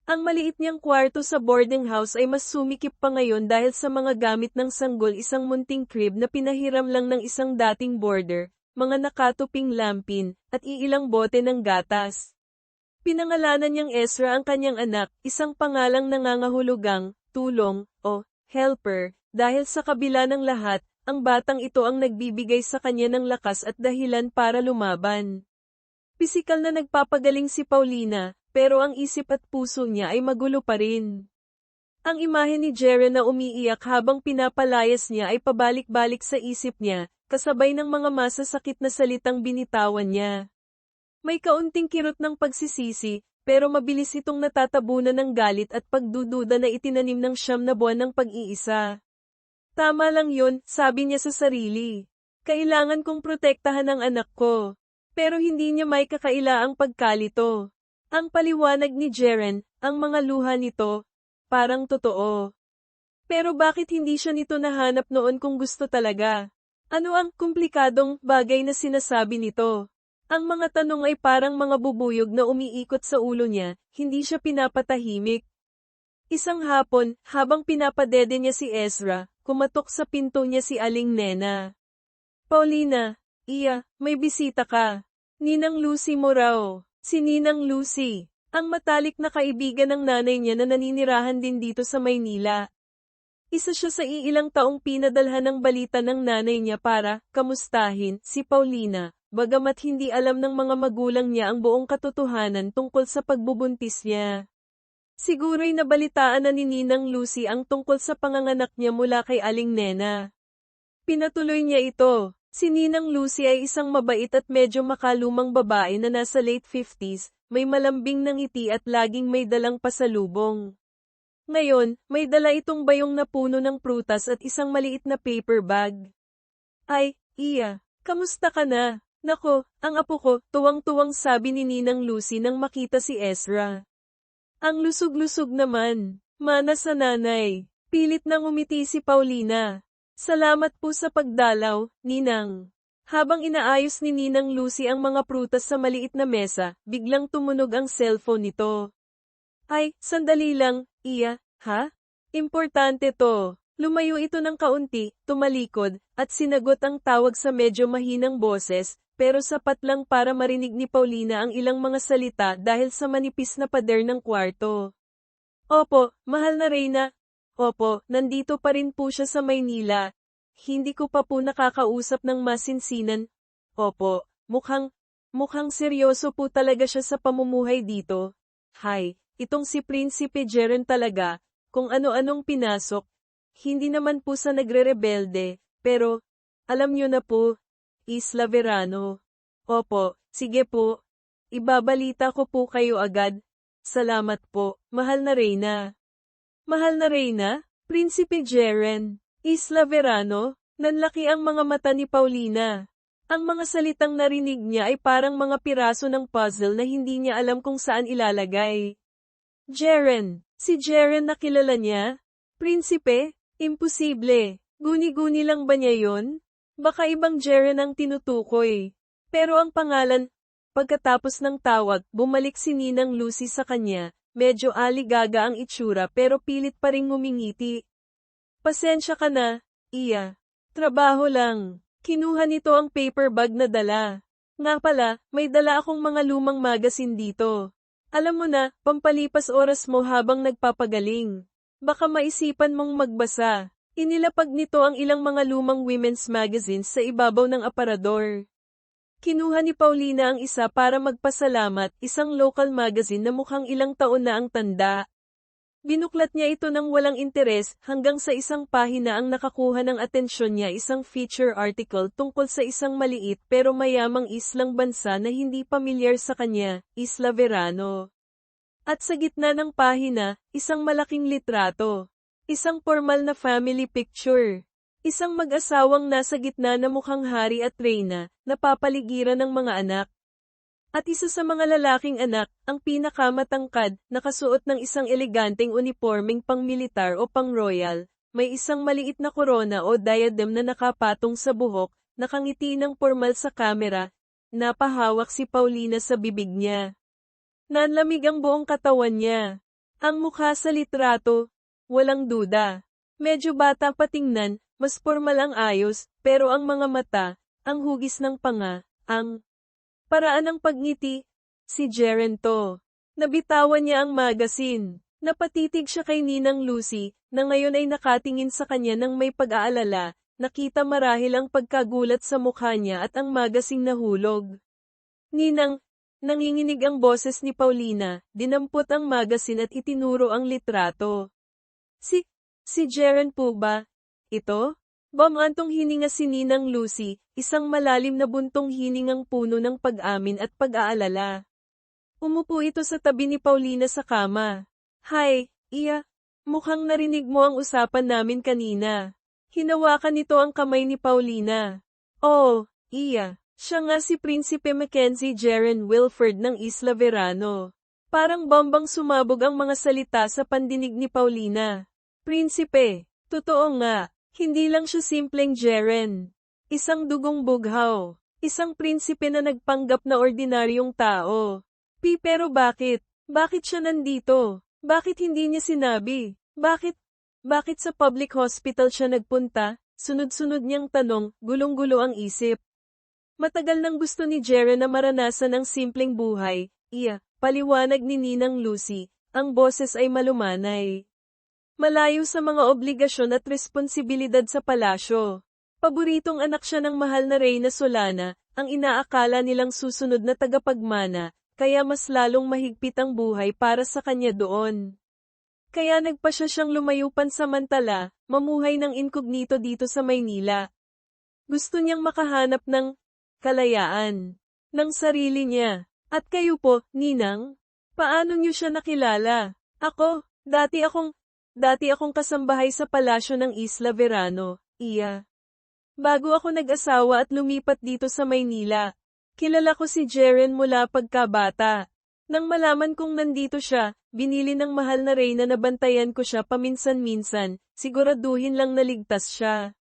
Ang maliit niyang kwarto sa boarding house ay mas sumikip pa ngayon dahil sa mga gamit ng sanggol, isang munting crib na pinahiram lang ng isang dating boarder, mga nakatuping lampin, at iilang bote ng gatas. Pinangalanan niyang Ezra ang kanyang anak, isang pangalang nangangahulugang, tulong, o helper, dahil sa kabila ng lahat, ang batang ito ang nagbibigay sa kanya ng lakas at dahilan para lumaban. Pisikal na nagpapagaling si Paulina, pero ang isip at puso niya ay magulo pa rin. Ang imahe ni Jeren na umiiyak habang pinapalayas niya ay pabalik-balik sa isip niya, kasabay ng mga masasakit na salitang binitawan niya. May kaunting kirot ng pagsisisi, pero mabilis itong natatabunan ng galit at pagdududa na itinanim ng 9 na buwan ng pag-iisa. Tama lang yun, sabi niya sa sarili. Kailangan kong protektahan ang anak ko. Pero hindi niya may kakailaang pagkalito. Ang paliwanag ni Jeren, ang mga luha nito, parang totoo. Pero bakit hindi siya nito nahanap noon kung gusto talaga? Ano ang komplikadong bagay na sinasabi nito? Ang mga tanong ay parang mga bubuyog na umiikot sa ulo niya, hindi siya pinapatahimik. Isang hapon, habang pinapadede niya si Ezra, kumatok sa pinto niya si Aling Nena. Paulina, iya, may bisita ka. Ninang Lucy mo raw. Si Ninang Lucy, ang matalik na kaibigan ng nanay niya na naninirahan din dito sa Maynila. Isa siya sa iilang taong pinadalhan ng balita ng nanay niya para kamustahin si Paulina, bagamat hindi alam ng mga magulang niya ang buong katotohanan tungkol sa pagbubuntis niya. Siguro'y nabalitaan na ni Ninang Lucy ang tungkol sa panganganak niya mula kay Aling Nena. Pinatuloy niya ito. Si Ninang Lucy ay isang mabait at medyo makalumang babae na nasa late 50s, may malambing na ngiti at laging may dalang pasalubong. Ngayon, may dala itong bayong na puno ng prutas at isang maliit na paper bag. Ay, Iya, kamusta ka na? Nako, ang apo ko, tuwang-tuwang sabi ni Ninang Lucy nang makita si Ezra. Ang lusog-lusog naman, mana sa nanay. Pilit nang umiti si Paulina. Salamat po sa pagdalaw, Ninang. Habang inaayos ni Ninang Lucy ang mga prutas sa maliit na mesa, biglang tumunog ang cellphone nito. Ay, sandali lang, Iya, ha? Importante to. Lumayo ito ng kaunti, tumalikod, at sinagot ang tawag sa medyo mahinang boses, pero sapat lang para marinig ni Paulina ang ilang mga salita dahil sa manipis na pader ng kwarto. Opo, mahal na Reyna. Opo, nandito pa rin po siya sa Maynila. Hindi ko pa po nakakausap ng masinsinan. Opo, mukhang seryoso po talaga siya sa pamumuhay dito. Hay, itong si Prinsipe Jeren talaga, kung ano-anong pinasok. Hindi naman po sa nagre-rebelde, pero, alam nyo na po, Isla Verano. Opo, sige po. Ibabalita ko po kayo agad. Salamat po, mahal na Reyna. Mahal na Reyna, Prinsipe Jeren, Isla Verano, nanlaki ang mga mata ni Paulina. Ang mga salitang narinig niya ay parang mga piraso ng puzzle na hindi niya alam kung saan ilalagay. Jeren, si Jeren na kilala niya? Prinsipe? Imposible. Guni-guni lang ba niya yon? Baka ibang Jeren ang tinutukoy. Pero ang pangalan, pagkatapos ng tawag, bumalik si Ninang Lucy sa kanya. Medyo aligaga ang itsura pero pilit pa ring ngumingiti. Pasensya ka na, Iya. Trabaho lang. Kinuha nito ang paper bag na dala. Nga pala, may dala akong mga lumang magazine dito. Alam mo na, pampalipas oras mo habang nagpapagaling. Baka maisipan mong magbasa. Inilapag nito ang ilang mga lumang women's magazines sa ibabaw ng aparador. Kinuha ni Paulina ang isa para magpasalamat, isang local magazine na mukhang ilang taon na ang tanda. Binuklat niya ito ng walang interes hanggang sa isang pahina ang nakakuha ng atensyon niya, isang feature article tungkol sa isang maliit pero mayamang islang bansa na hindi pamilyar sa kanya, Isla Verano. At sa gitna ng pahina, isang malaking litrato. Isang formal na family picture. Isang mag-asawang nasa gitna na mukhang hari at reyna, napapaligiran ng mga anak. At isa sa mga lalaking anak, ang pinakamatangkad, nakasuot ng isang eleganteng unipormeng pang-militar o pang-royal, may isang maliit na korona o diadem na nakapatong sa buhok, nakangiti ng formal sa kamera, napahawak si Paulina sa bibig niya. Nanlamig ang buong katawan niya. Ang mukha sa litrato, walang duda. Medyo bata patingnan, mas formal ang ayos, pero ang mga mata, ang hugis ng panga, ang paraan ng pagngiti, si Jeren to. Nabitawan niya ang magazine. Napatitig siya kay Ninang Lucy, na ngayon ay nakatingin sa kanya ng may pag-aalala, nakita marahil ang pagkagulat sa mukha niya at ang magazine nahulog. Ninang, nanginginig ang boses ni Paulina, dinampot ang magazine at itinuro ang litrato. Si Jeren po ba? Ito? Bamantong hininga si Ninang Lucy, isang malalim na buntong hiningang puno ng pag-amin at pag-aalala. Umupo ito sa tabi ni Paulina sa kama. Hay, Iya, mukhang narinig mo ang usapan namin kanina. Hinawakan nito ang kamay ni Paulina. Oh, Iya, siya nga si Prinsipe Mackenzie Jeren Wilford ng Isla Verano. Parang bombang sumabog ang mga salita sa pandinig ni Paulina. Prinsipe, totoo nga. Hindi lang siya simpleng Jeren. Isang dugong bughaw. Isang prinsipe na nagpanggap na ordinaryong tao. Pero bakit? Bakit siya nandito? Bakit hindi niya sinabi? Bakit sa public hospital siya nagpunta? Sunod-sunod niyang tanong, gulong-gulo ang isip. Matagal nang gusto ni Jeren na maranasan ang simpleng buhay. Iya, paliwanag ni Ninang Lucy, ang boses ay malumanay. Malayo sa mga obligasyon at responsibilidad sa palasyo. Paboritong anak siya ng mahal na Reyna Solana, ang inaakala nilang susunod na tagapagmana, kaya mas lalong mahigpit ang buhay para sa kanya doon. Kaya nagpasya siyang lumayo pansamantala, mamuhay ng inkognito dito sa Maynila. Gusto niyang makahanap ng kalayaan ng sarili niya. At kayo po, Ninang? Paano niyo siya nakilala? Ako, dati akong kasambahay sa palasyo ng Isla Verano, iya. Bago ako nag-asawa at lumipat dito sa Maynila. Kilala ko si Jeren mula pagkabata. Nang malaman kong nandito siya, binili ng mahal na reyna na bantayan ko siya paminsan-minsan, siguraduhin lang naligtas siya.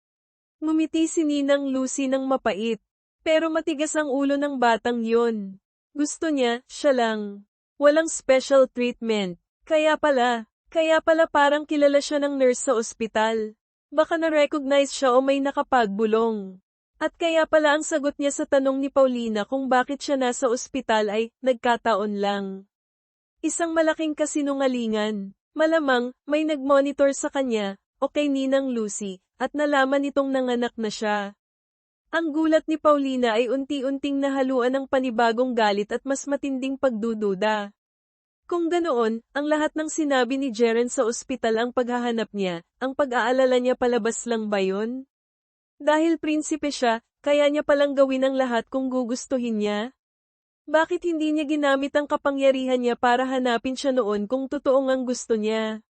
Ngumiti si Ninang Lucy ng mapait. Pero matigas ang ulo ng batang yun. Gusto niya, siya lang. Walang special treatment. Kaya pala parang kilala siya ng nurse sa ospital. Baka na-recognize siya o may nakapagbulong. At kaya pala ang sagot niya sa tanong ni Paulina kung bakit siya nasa ospital ay, nagkataon lang. Isang malaking kasinungalingan. Malamang, may nag-monitor sa kanya, o kay Ninang Lucy, at nalaman nitong nanganak na siya. Ang gulat ni Paulina ay unti-unting nahaluan ng panibagong galit at mas matinding pagdududa. Kung ganoon, ang lahat ng sinabi ni Jeren sa ospital ang paghahanap niya, ang pag-aalala niya palabas lang ba yun? Dahil prinsipe siya, kaya niya palang gawin ang lahat kung gugustuhin niya? Bakit hindi niya ginamit ang kapangyarihan niya para hanapin siya noon kung totoong ang gusto niya?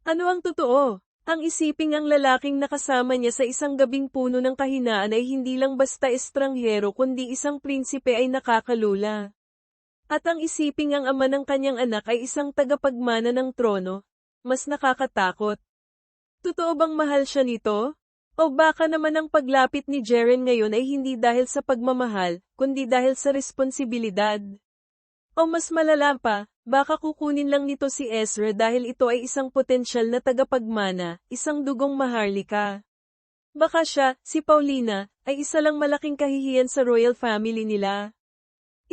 Ano ang totoo? Ang isiping ang lalaking nakasama niya sa isang gabing puno ng kahinaan ay hindi lang basta estranghero kundi isang prinsipe ay nakakalula. At ang isiping ang ama ng kanyang anak ay isang tagapagmana ng trono, mas nakakatakot. Totoo bang mahal siya nito? O baka naman ang paglapit ni Jeren ngayon ay hindi dahil sa pagmamahal, kundi dahil sa responsibilidad. O mas malala pa, baka kukunin lang nito si Ezra dahil ito ay isang potensyal na tagapagmana, isang dugong maharlika. Baka siya, si Paulina, ay isa lang malaking kahihiyan sa royal family nila.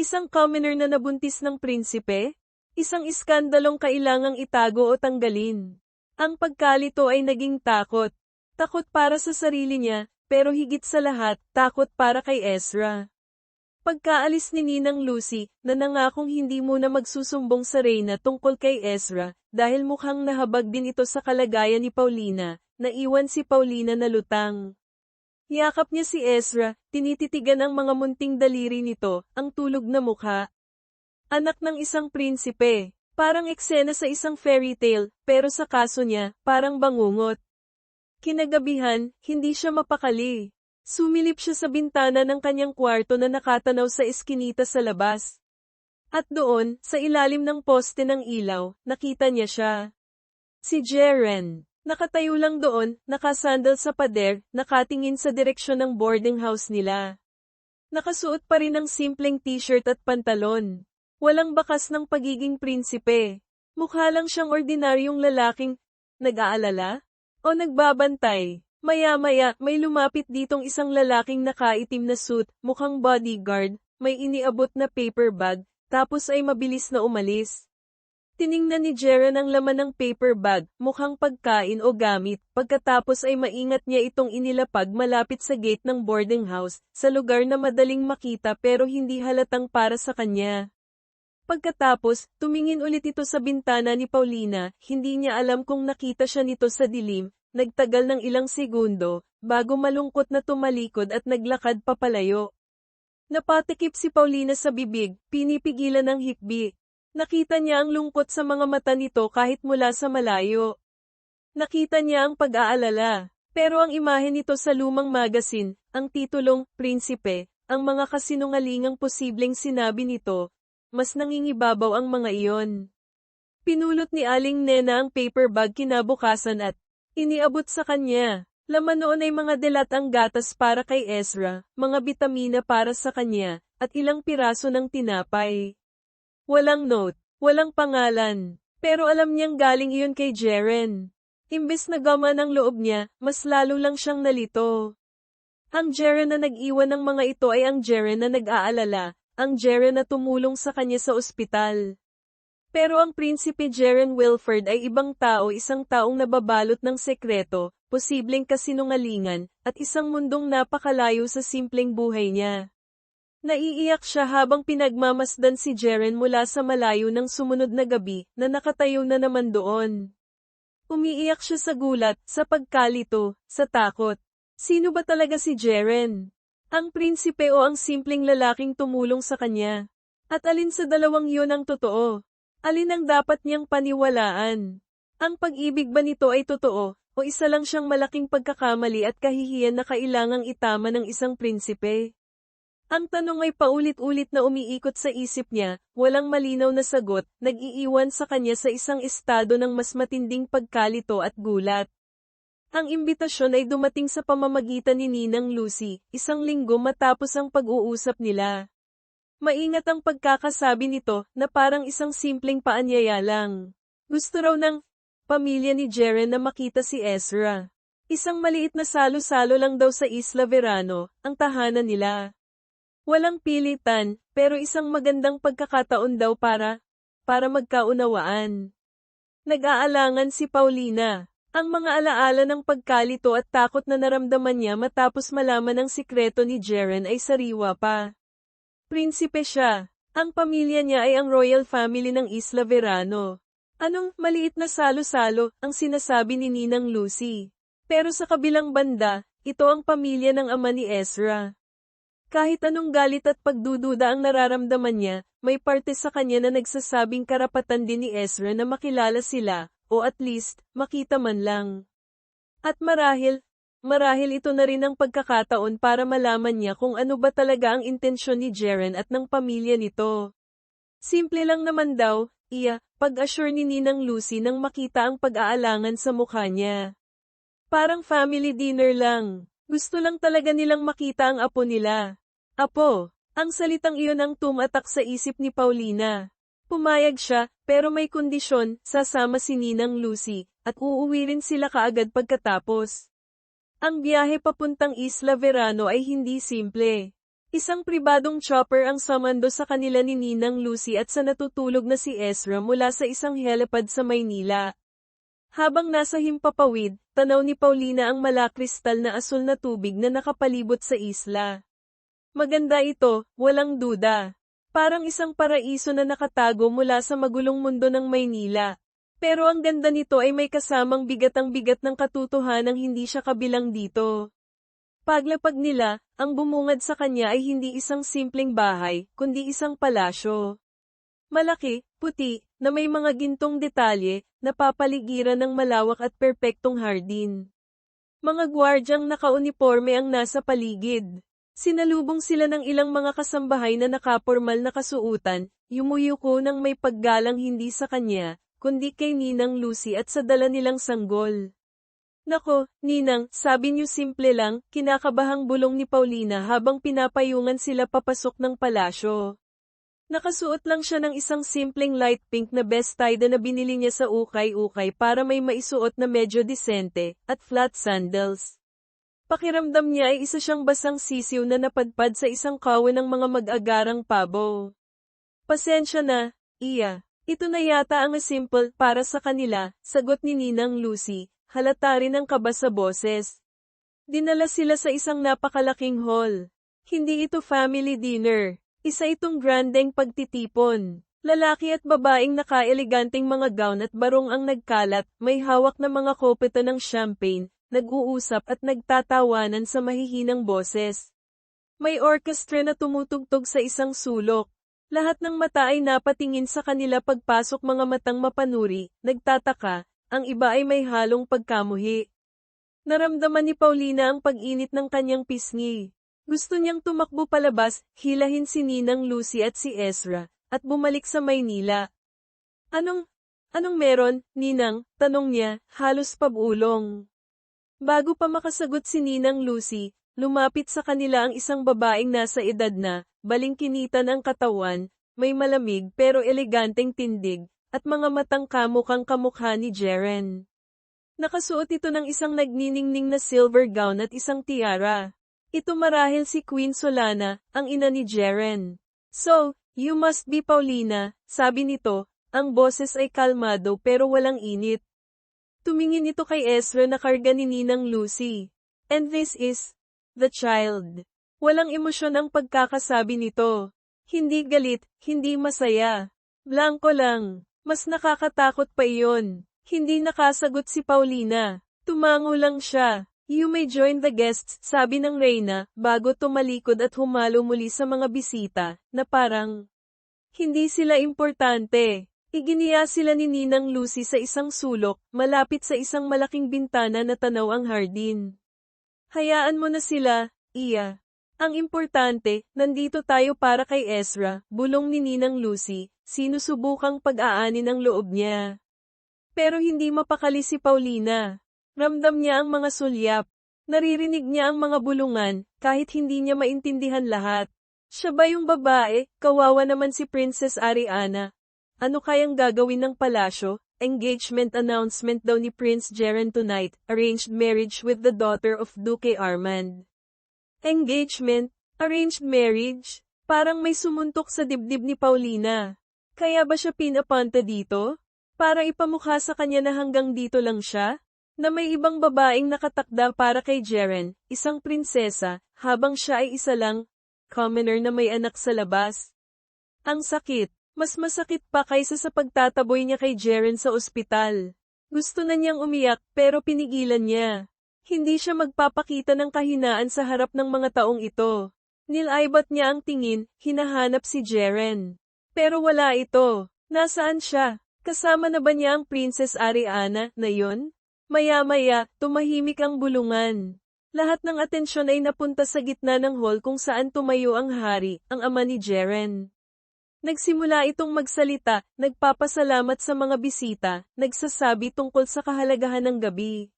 Isang commoner na nabuntis ng prinsipe? Isang iskandalong kailangang itago o tanggalin. Ang pagkalito ay naging takot. Takot para sa sarili niya, pero higit sa lahat, takot para kay Ezra. Pagkaalis ni Ninang Lucy, na nangakong hindi muna magsusumbong sa reyna tungkol kay Ezra, dahil mukhang nahabag din ito sa kalagayan ni Paulina, naiwan si Paulina na lutang. Yakap niya si Ezra, tinititigan ang mga munting daliri nito, ang tulog na mukha. Anak ng isang prinsipe, parang eksena sa isang fairy tale, pero sa kaso niya, parang bangungot. Kinagabihan, hindi siya mapakali. Sumilip siya sa bintana ng kanyang kwarto na nakatanaw sa eskinita sa labas. At doon, sa ilalim ng poste ng ilaw, nakita niya siya. Si Jeren. Nakatayo lang doon, nakasandal sa pader, nakatingin sa direksyon ng boarding house nila. Nakasuot pa rin ng simpleng t-shirt at pantalon. Walang bakas ng pagiging prinsipe. Mukha lang siyang ordinaryong lalaking nag-aalala o nagbabantay. Maya-maya, may lumapit ditong isang lalaking nakaitim na suit, mukhang bodyguard, may iniabot na paper bag, tapos ay mabilis na umalis. Tiningnan ni Jeren ang laman ng paper bag, mukhang pagkain o gamit, pagkatapos ay maingat niya itong inilapag malapit sa gate ng boarding house, sa lugar na madaling makita pero hindi halatang para sa kanya. Pagkatapos, tumingin ulit ito sa bintana ni Paulina, hindi niya alam kung nakita siya nito sa dilim. Nagtagal ng ilang segundo, bago malungkot na tumalikod at naglakad papalayo. Napatikip si Paulina sa bibig, pinipigilan ng hikbi. Nakita niya ang lungkot sa mga mata nito kahit mula sa malayo. Nakita niya ang pag-aalala, pero ang imahe nito sa lumang magazine, ang titulong, Prinsipe, ang mga kasinungalingang posibleng sinabi nito, mas nangingibabaw ang mga iyon. Pinulot ni Aling Nena ang paper bag kinabukasan at iniabot sa kanya. Laman noon ay mga delatang gatas para kay Ezra, mga bitamina para sa kanya, at ilang piraso ng tinapay. Walang note, walang pangalan, pero alam niyang galing iyon kay Jeren. Imbes na gama ng loob niya, mas lalo lang siyang nalito. Ang Jeren na nag-iwan ng mga ito ay ang Jeren na nag-aalala, ang Jeren na tumulong sa kanya sa ospital. Pero ang Prinsipe Jeren Wilford ay ibang tao, isang taong nababalot ng sekreto, posibleng kasinungalingan, at isang mundong napakalayo sa simpleng buhay niya. Naiiyak siya habang pinagmamasdan si Jeren mula sa malayo ng sumunod na gabi, na nakatayo na naman doon. Umiiyak siya sa gulat, sa pagkalito, sa takot. Sino ba talaga si Jeren? Ang prinsipe o ang simpleng lalaking tumulong sa kanya? At alin sa dalawang yun ang totoo? Alin ang dapat niyang paniwalaan? Ang pag-ibig ba nito ay totoo, o isa lang siyang malaking pagkakamali at kahihiyan na kailangang itama ng isang prinsipe? Ang tanong ay paulit-ulit na umiikot sa isip niya, walang malinaw na sagot, nag-iiwan sa kanya sa isang estado ng mas matinding pagkalito at gulat. Ang imbitasyon ay dumating sa pamamagitan ni Ninang Lucy, isang linggo matapos ang pag-uusap nila. Maingat ang pagkakasabi nito, na parang isang simpleng paanyaya lang. Gusto raw ng pamilya ni Jeren na makita si Ezra. Isang maliit na salo-salo lang daw sa Isla Verano, ang tahanan nila. Walang pilitan, pero isang magandang pagkakataon daw para magkaunawaan. Nag-aalangan si Paulina. Ang mga alaala ng pagkalito at takot na naramdaman niya matapos malaman ang sikreto ni Jeren ay sariwa pa. Prinsipe siya. Ang pamilya niya ay ang royal family ng Isla Verano. Anong maliit na salo-salo ang sinasabi ni Ninang Lucy? Pero sa kabilang banda, ito ang pamilya ng ama ni Ezra. Kahit anong galit at pagdududa ang nararamdaman niya, may parte sa kanya na nagsasabing karapatan din ni Ezra na makilala sila, o at least, makita man lang. At marahil ito na rin ang pagkakataon para malaman niya kung ano ba talaga ang intensyon ni Jeren at ng pamilya nito. Simple lang naman daw, pag-assure ni Ninang Lucy nang makita ang pag-aalangan sa mukha niya. Parang family dinner lang. Gusto lang talaga nilang makita ang apo nila. Apo, ang salitang iyon ang tumatak sa isip ni Paulina. Pumayag siya, pero may kondisyon, sasama si Ninang Lucy, at uuwi rin sila kaagad pagkatapos. Ang biyahe papuntang Isla Verano ay hindi simple. Isang pribadong chopper ang sumando sa kanila ni Ninang Lucy at sa natutulog na si Ezra mula sa isang helipad sa Maynila. Habang nasa himpapawid, tanaw ni Paulina ang malakristal na asul na tubig na nakapalibot sa isla. Maganda ito, walang duda. Parang isang paraiso na nakatago mula sa magulong mundo ng Maynila. Pero ang ganda nito ay may kasamang bigat ng katotohanang hindi siya kabilang dito. Paglapag nila, ang bumungad sa kanya ay hindi isang simpleng bahay, kundi isang palasyo. Malaki, puti, na may mga gintong detalye, napapaligiran ng malawak at perpektong hardin. Mga gwardyang nakauniporme ang nasa paligid. Sinalubong sila ng ilang mga kasambahay na nakapormal na kasuutan, yumuyuko ng may paggalang hindi sa kanya, kundi kay Ninang Lucy at sa dala nilang sanggol. Nako, Ninang, sabi niyo simple lang, kinakabahang bulong ni Paulina habang pinapayungan sila papasok ng palasyo. Nakasuot lang siya ng isang simpleng light pink na bestida na binili niya sa ukay-ukay para may maisuot na medyo disente, at flat sandals. Pakiramdam niya ay isa siyang basang sisiw na napadpad sa isang kawan ng mga mag-agarang pabo. Pasensya na, Iya. Ito na yata ang simple para sa kanila, sagot ni Ninang Lucy, halata rin ang kaba sa boses. Dinala sila sa isang napakalaking hall. Hindi ito family dinner. Isa itong grandeng pagtitipon. Lalaki at babaeng naka-eleganteng mga gown at barong ang nagkalat, may hawak na mga kopeta ng champagne, nag-uusap at nagtatawanan sa mahihinang boses. May orkestra na tumutugtog sa isang sulok. Lahat ng mata ay napatingin sa kanila pagpasok, mga matang mapanuri, nagtataka, ang iba ay may halong pagkamuhi. Naramdaman ni Paulina ang pag-init ng kanyang pisngi. Gusto niyang tumakbo palabas, hilahin si Ninang Lucy at si Ezra, at bumalik sa Maynila. Anong meron, Ninang? Tanong niya, halos pabulong. Bago pa makasagot si Ninang Lucy, lumapit sa kanila ang isang babaeng nasa edad na, balingkinitan ang katawan, may malamig pero eleganteng tindig, at mga matang kamukhang kamukha ni Jeren. Nakasuot ito ng isang nagniningning na silver gown at isang tiara. Ito marahil si Queen Solana, ang ina ni Jeren. So, you must be Paulina, sabi nito, ang boses ay kalmado pero walang init. Tumingin ito kay Ezra na karga ni Ninang Lucy. And this is the child. Walang emosyon ang pagkakasabi nito. Hindi galit, hindi masaya. Blanko lang. Mas nakakatakot pa iyon. Hindi nakasagot si Paulina. Tumango lang siya. You may join the guests, sabi ng Reyna, bago tumalikod at humalo muli sa mga bisita, na parang hindi sila importante. Iginiya sila ni Ninang Lucy sa isang sulok, malapit sa isang malaking bintana na tanaw ang hardin. Hayaan mo na sila, Iya. Ang importante, nandito tayo para kay Ezra, bulong ni Ninang Lucy, sinusubukang pag-aanin ang loob niya. Pero hindi mapakali si Paulina. Ramdam niya ang mga sulyap. Naririnig niya ang mga bulungan, kahit hindi niya maintindihan lahat. Siya ba yung babae? Kawawa naman si Princess Ariana. Ano kayang gagawin ng palasyo? Engagement announcement daw ni Prince Jeren tonight, arranged marriage with the daughter of Duque Armand. Engagement? Arranged marriage? Parang may sumuntok sa dibdib ni Paulina. Kaya ba siya pinapunta dito? Para ipamukha sa kanya na hanggang dito lang siya? Na may ibang babaeng nakatakda para kay Jeren, isang prinsesa, habang siya ay isa lang, commoner na may anak sa labas. Ang sakit, mas masakit pa kaysa sa pagtataboy niya kay Jeren sa ospital. Gusto na niyang umiyak pero pinigilan niya. Hindi siya magpapakita ng kahinaan sa harap ng mga taong ito. Nilaibat niya ang tingin, hinahanap si Jeren. Pero wala ito. Nasaan siya? Kasama na ba niya ang Princess Ariana na yon? Maya-maya, tumahimik ang bulungan. Lahat ng atensyon ay napunta sa gitna ng hall kung saan tumayo ang hari, ang ama ni Jeren. Nagsimula itong magsalita, nagpapasalamat sa mga bisita, nagsasabi tungkol sa kahalagahan ng gabi.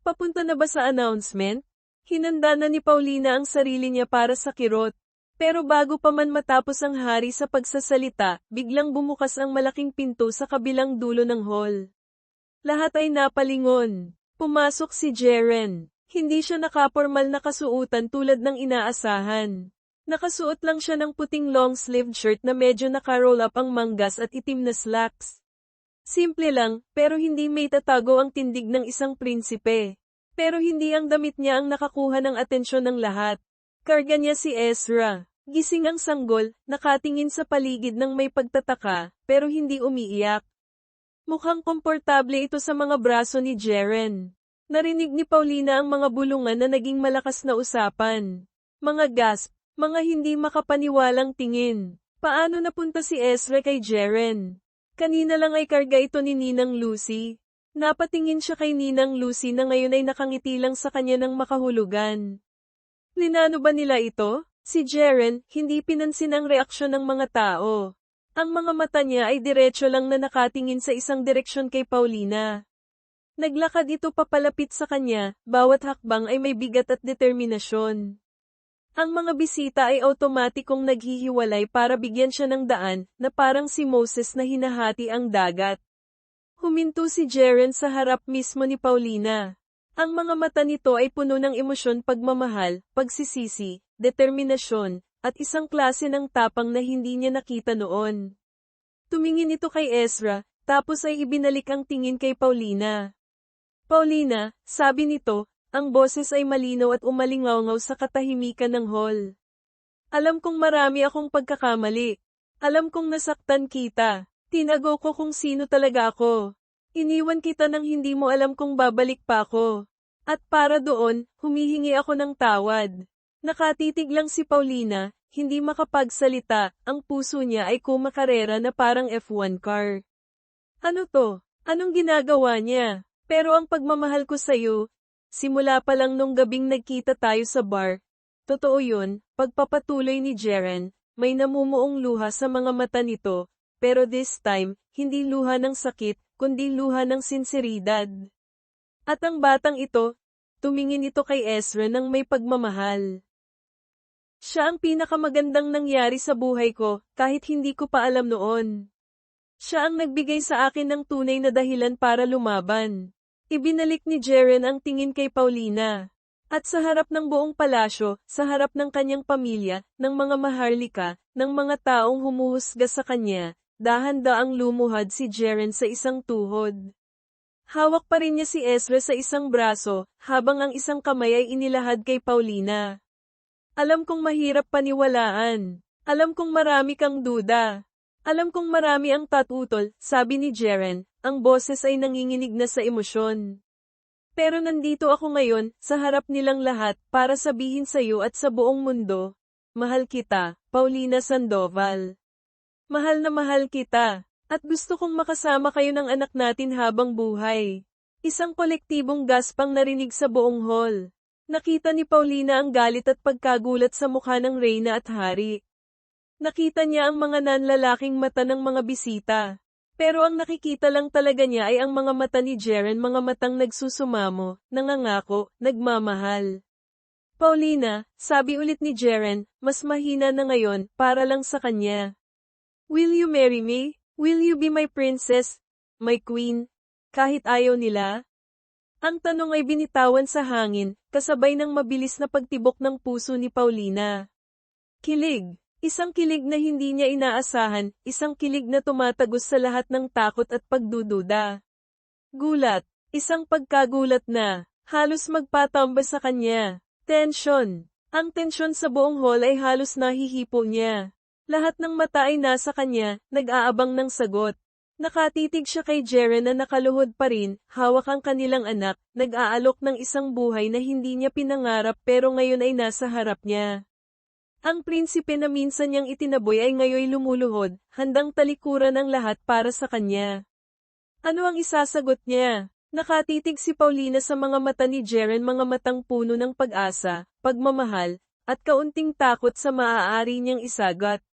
Papunta na ba sa announcement? Hinanda na ni Paulina ang sarili niya para sa kirot. Pero bago pa man matapos ang hari sa pagsasalita, biglang bumukas ang malaking pinto sa kabilang dulo ng hall. Lahat ay napalingon. Pumasok si Jeren. Hindi siya nakapormal na kasuotan tulad ng inaasahan. Nakasuot lang siya ng puting long-sleeved shirt na medyo nakaroll up ang manggas at itim na slacks. Simple lang, pero hindi may tatago ang tindig ng isang prinsipe. Pero hindi ang damit niya ang nakakuha ng atensyon ng lahat. Karga niya si Ezra. Gising ang sanggol, nakatingin sa paligid ng may pagtataka, pero hindi umiiyak. Mukhang komportable ito sa mga braso ni Jeren. Narinig ni Paulina ang mga bulungan na naging malakas na usapan. Mga gasp, mga hindi makapaniwalang tingin. Paano napunta si Ezra kay Jeren? Kanina lang ay karga ito ni Ninang Lucy. Napatingin siya kay Ninang Lucy na ngayon ay nakangiti lang sa kanya ng makahulugan. Linano ba nila ito? Si Jeren, hindi pinansin ang reaksyon ng mga tao. Ang mga mata niya ay diretso lang na nakatingin sa isang direksyon kay Paulina. Naglakad ito papalapit sa kanya, bawat hakbang ay may bigat at determinasyon. Ang mga bisita ay automatikong naghihiwalay para bigyan siya ng daan, na parang si Moses na hinahati ang dagat. Huminto si Jeren sa harap mismo ni Paulina. Ang mga mata nito ay puno ng emosyon, pagmamahal, pagsisisi, determinasyon, at isang klase ng tapang na hindi niya nakita noon. Tumingin ito kay Ezra, tapos ay ibinalik ang tingin kay Paulina. Paulina, sabi nito, ang boses ay malinaw at umalingaw sa katahimikan ng hall. Alam kong marami akong pagkakamali. Alam kong nasaktan kita. Tinago ko kung sino talaga ako. Iniwan kita nang hindi mo alam kung babalik pa ako. At para doon, humihingi ako ng tawad. Nakatitig lang si Paulina, hindi makapagsalita, ang puso niya ay kumakarera na parang F1 car. Ano to? Anong ginagawa niya? Pero ang pagmamahal ko sa'yo, simula pa lang nung gabing nagkita tayo sa bar. Totoo yun, pagpapatuloy ni Jeren, may namumuong luha sa mga mata nito, pero this time, hindi luha ng sakit, kundi luha ng sinseridad. At ang batang ito, tumingin ito kay Ezra ng may pagmamahal. Siya ang pinakamagandang nangyari sa buhay ko, kahit hindi ko pa alam noon. Siya ang nagbigay sa akin ng tunay na dahilan para lumaban. Ibinalik ni Jeren ang tingin kay Paulina. At sa harap ng buong palasyo, sa harap ng kanyang pamilya, ng mga maharlika, ng mga taong humuhusga sa kanya, dahan-daang lumuhad si Jeren sa isang tuhod. Hawak pa rin niya si Ezra sa isang braso, habang ang isang kamay ay inilahad kay Paulina. Alam kong mahirap paniwalaan. Alam kong marami kang duda. Alam kong marami ang tatutol, sabi ni Jeren, ang boses ay nanginginig na sa emosyon. Pero nandito ako ngayon, sa harap nilang lahat, para sabihin sa'yo at sa buong mundo, mahal kita, Paulina Sandoval. Mahal na mahal kita. At gusto kong makasama kayo ng anak natin habang buhay. Isang kolektibong gaspang narinig sa buong hall. Nakita ni Paulina ang galit at pagkagulat sa mukha ng reyna at hari. Nakita niya ang mga nanlalaking mata ng mga bisita. Pero ang nakikita lang talaga niya ay ang mga mata ni Jaren, mga matang nagsusumamo, nangangako, nagmamahal. Paulina, sabi ulit ni Jaren, mas mahina na ngayon, para lang sa kanya. Will you marry me? Will you be my princess? My queen? Kahit ayaw nila? Ang tanong ay binitawan sa hangin, kasabay ng mabilis na pagtibok ng puso ni Paulina. Kilig. Isang kilig na hindi niya inaasahan, isang kilig na tumatagos sa lahat ng takot at pagdududa. Gulat. Isang pagkagulat na, halos magpatumba sa kanya. Tensyon. Ang tensyon sa buong hall ay halos nahihipo niya. Lahat ng mata ay nasa kanya, nag-aabang ng sagot. Nakatitig siya kay Jaren na nakaluhod pa rin, hawak ang kanilang anak, nag-aalok ng isang buhay na hindi niya pinangarap pero ngayon ay nasa harap niya. Ang prinsipe na minsan niyang itinaboy ay ngayoy lumuluhod, handang talikuran ang lahat para sa kanya. Ano ang isasagot niya? Nakatitig si Paulina sa mga mata ni Jaren, mga matang puno ng pag-asa, pagmamahal, at kaunting takot sa maaari niyang isagat.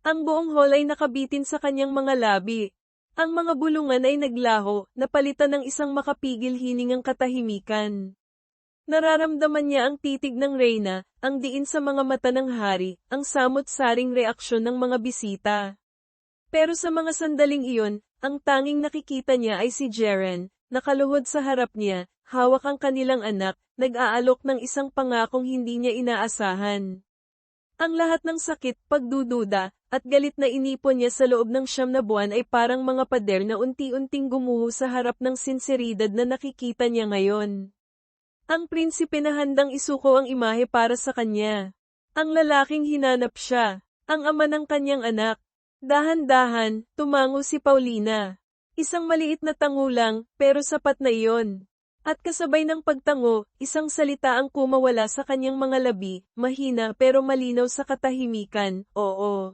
Ang buong hall ay nakabitin sa kanyang mga labi. Ang mga bulungan ay naglaho, napalitan ng isang makapigil hiningang katahimikan. Nararamdaman niya ang titig ng reyna, ang diin sa mga mata ng hari, ang samot-saring reaksyon ng mga bisita. Pero sa mga sandaling iyon, ang tanging nakikita niya ay si Jaren, nakaluhod sa harap niya, hawak ang kanilang anak, nag-aalok ng isang pangakong hindi niya inaasahan. Ang lahat ng sakit, pagdududa, at galit na inipon niya sa loob ng 9 na buwan ay parang mga pader na unti-unting gumuho sa harap ng sinseridad na nakikita niya ngayon. Ang prinsipe na handang isuko ang imahe para sa kanya. Ang lalaking hinanap siya, ang ama ng kanyang anak. Dahan-dahan, tumango si Paulina. Isang maliit na tango lang, pero sapat na iyon. At kasabay ng pagtango, isang salita ang kumawala sa kanyang mga labi, mahina pero malinaw sa katahimikan, oo.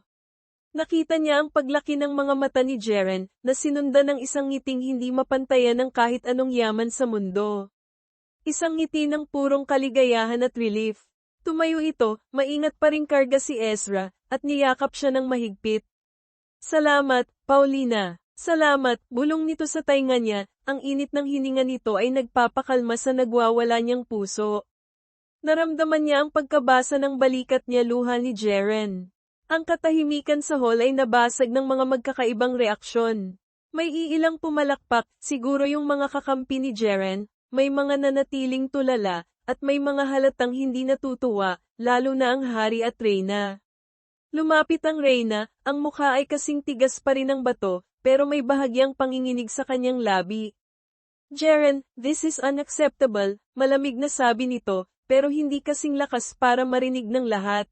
Nakita niya ang paglaki ng mga mata ni Jaren, na sinundan ng isang ngiting hindi mapantayan ng kahit anong yaman sa mundo. Isang ngiti ng purong kaligayahan at relief. Tumayo ito, maingat pa ring karga si Ezra, at niyakap siya ng mahigpit. Salamat, Paulina. Salamat, bulong nito sa tainga niya, ang init ng hininga nito ay nagpapakalma sa nagwawala niyang puso. Naramdaman niya ang pagkabasa ng balikat niya luha ni Jaren. Ang katahimikan sa hall ay nabasag ng mga magkakaibang reaksyon. May iilang pumalakpak, siguro yung mga kakampi ni Jaren. May mga nanatiling tulala, at may mga halatang hindi natutuwa, lalo na ang hari at reyna. Lumapit ang reyna, ang mukha ay kasing tigas pa rin ng bato, pero may bahagyang panginginig sa kanyang labi. Jaren, this is unacceptable, malamig na sabi nito, pero hindi kasing lakas para marinig ng lahat.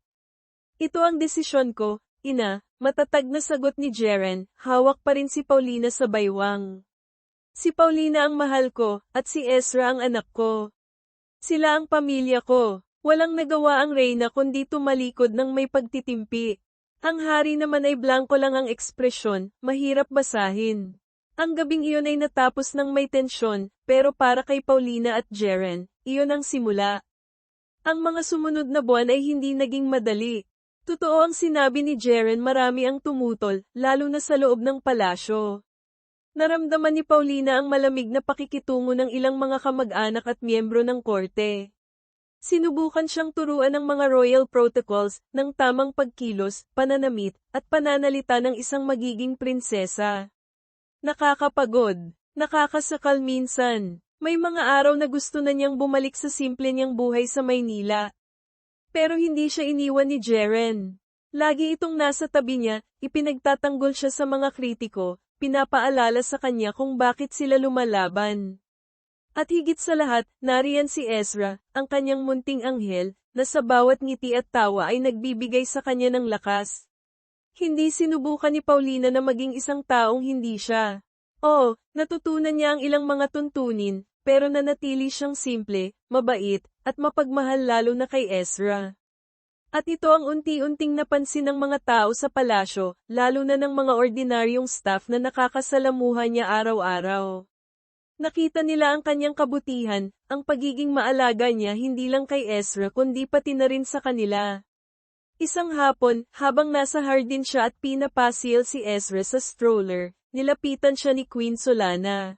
Ito ang desisyon ko, ina, matatag na sagot ni Jaren, hawak pa rin si Paulina sa baywang. Si Paulina ang mahal ko, at si Ezra ang anak ko. Sila ang pamilya ko. Walang nagawa ang reyna kundi tumalikod ng may pagtitimpi. Ang hari naman ay blanko lang ang ekspresyon, mahirap basahin. Ang gabing iyon ay natapos ng may tensyon, pero para kay Paulina at Jaren, iyon ang simula. Ang mga sumunod na buwan ay hindi naging madali. Totoo ang sinabi ni Jaren, marami ang tumutol, lalo na sa loob ng palasyo. Naramdaman ni Paulina ang malamig na pakikitungo ng ilang mga kamag-anak at miyembro ng korte. Sinubukan siyang turuan ng mga royal protocols, ng tamang pagkilos, pananamit, at pananalita ng isang magiging prinsesa. Nakakapagod, nakakasakal minsan. May mga araw na gusto na niyang bumalik sa simple niyang buhay sa Maynila. Pero hindi siya iniwan ni Jaren. Lagi itong nasa tabi niya, ipinagtatanggol siya sa mga kritiko, pinapaalala sa kanya kung bakit sila lumalaban. At higit sa lahat, nariyan si Ezra, ang kanyang munting anghel, na sa bawat ngiti at tawa ay nagbibigay sa kanya ng lakas. Hindi sinubukan ni Paulina na maging isang taong hindi siya. Oo, natutunan niya ang ilang mga tuntunin, pero nanatili siyang simple, mabait, at mapagmahal lalo na kay Ezra. At ito ang unti-unting napansin ng mga tao sa palasyo, lalo na ng mga ordinaryong staff na nakakasalamuha niya araw-araw. Nakita nila ang kanyang kabutihan, ang pagiging maalaga niya hindi lang kay Ezra kundi pati na rin sa kanila. Isang hapon, habang nasa hardin siya at pinapasil si Ezra sa stroller, nilapitan siya ni Queen Solana.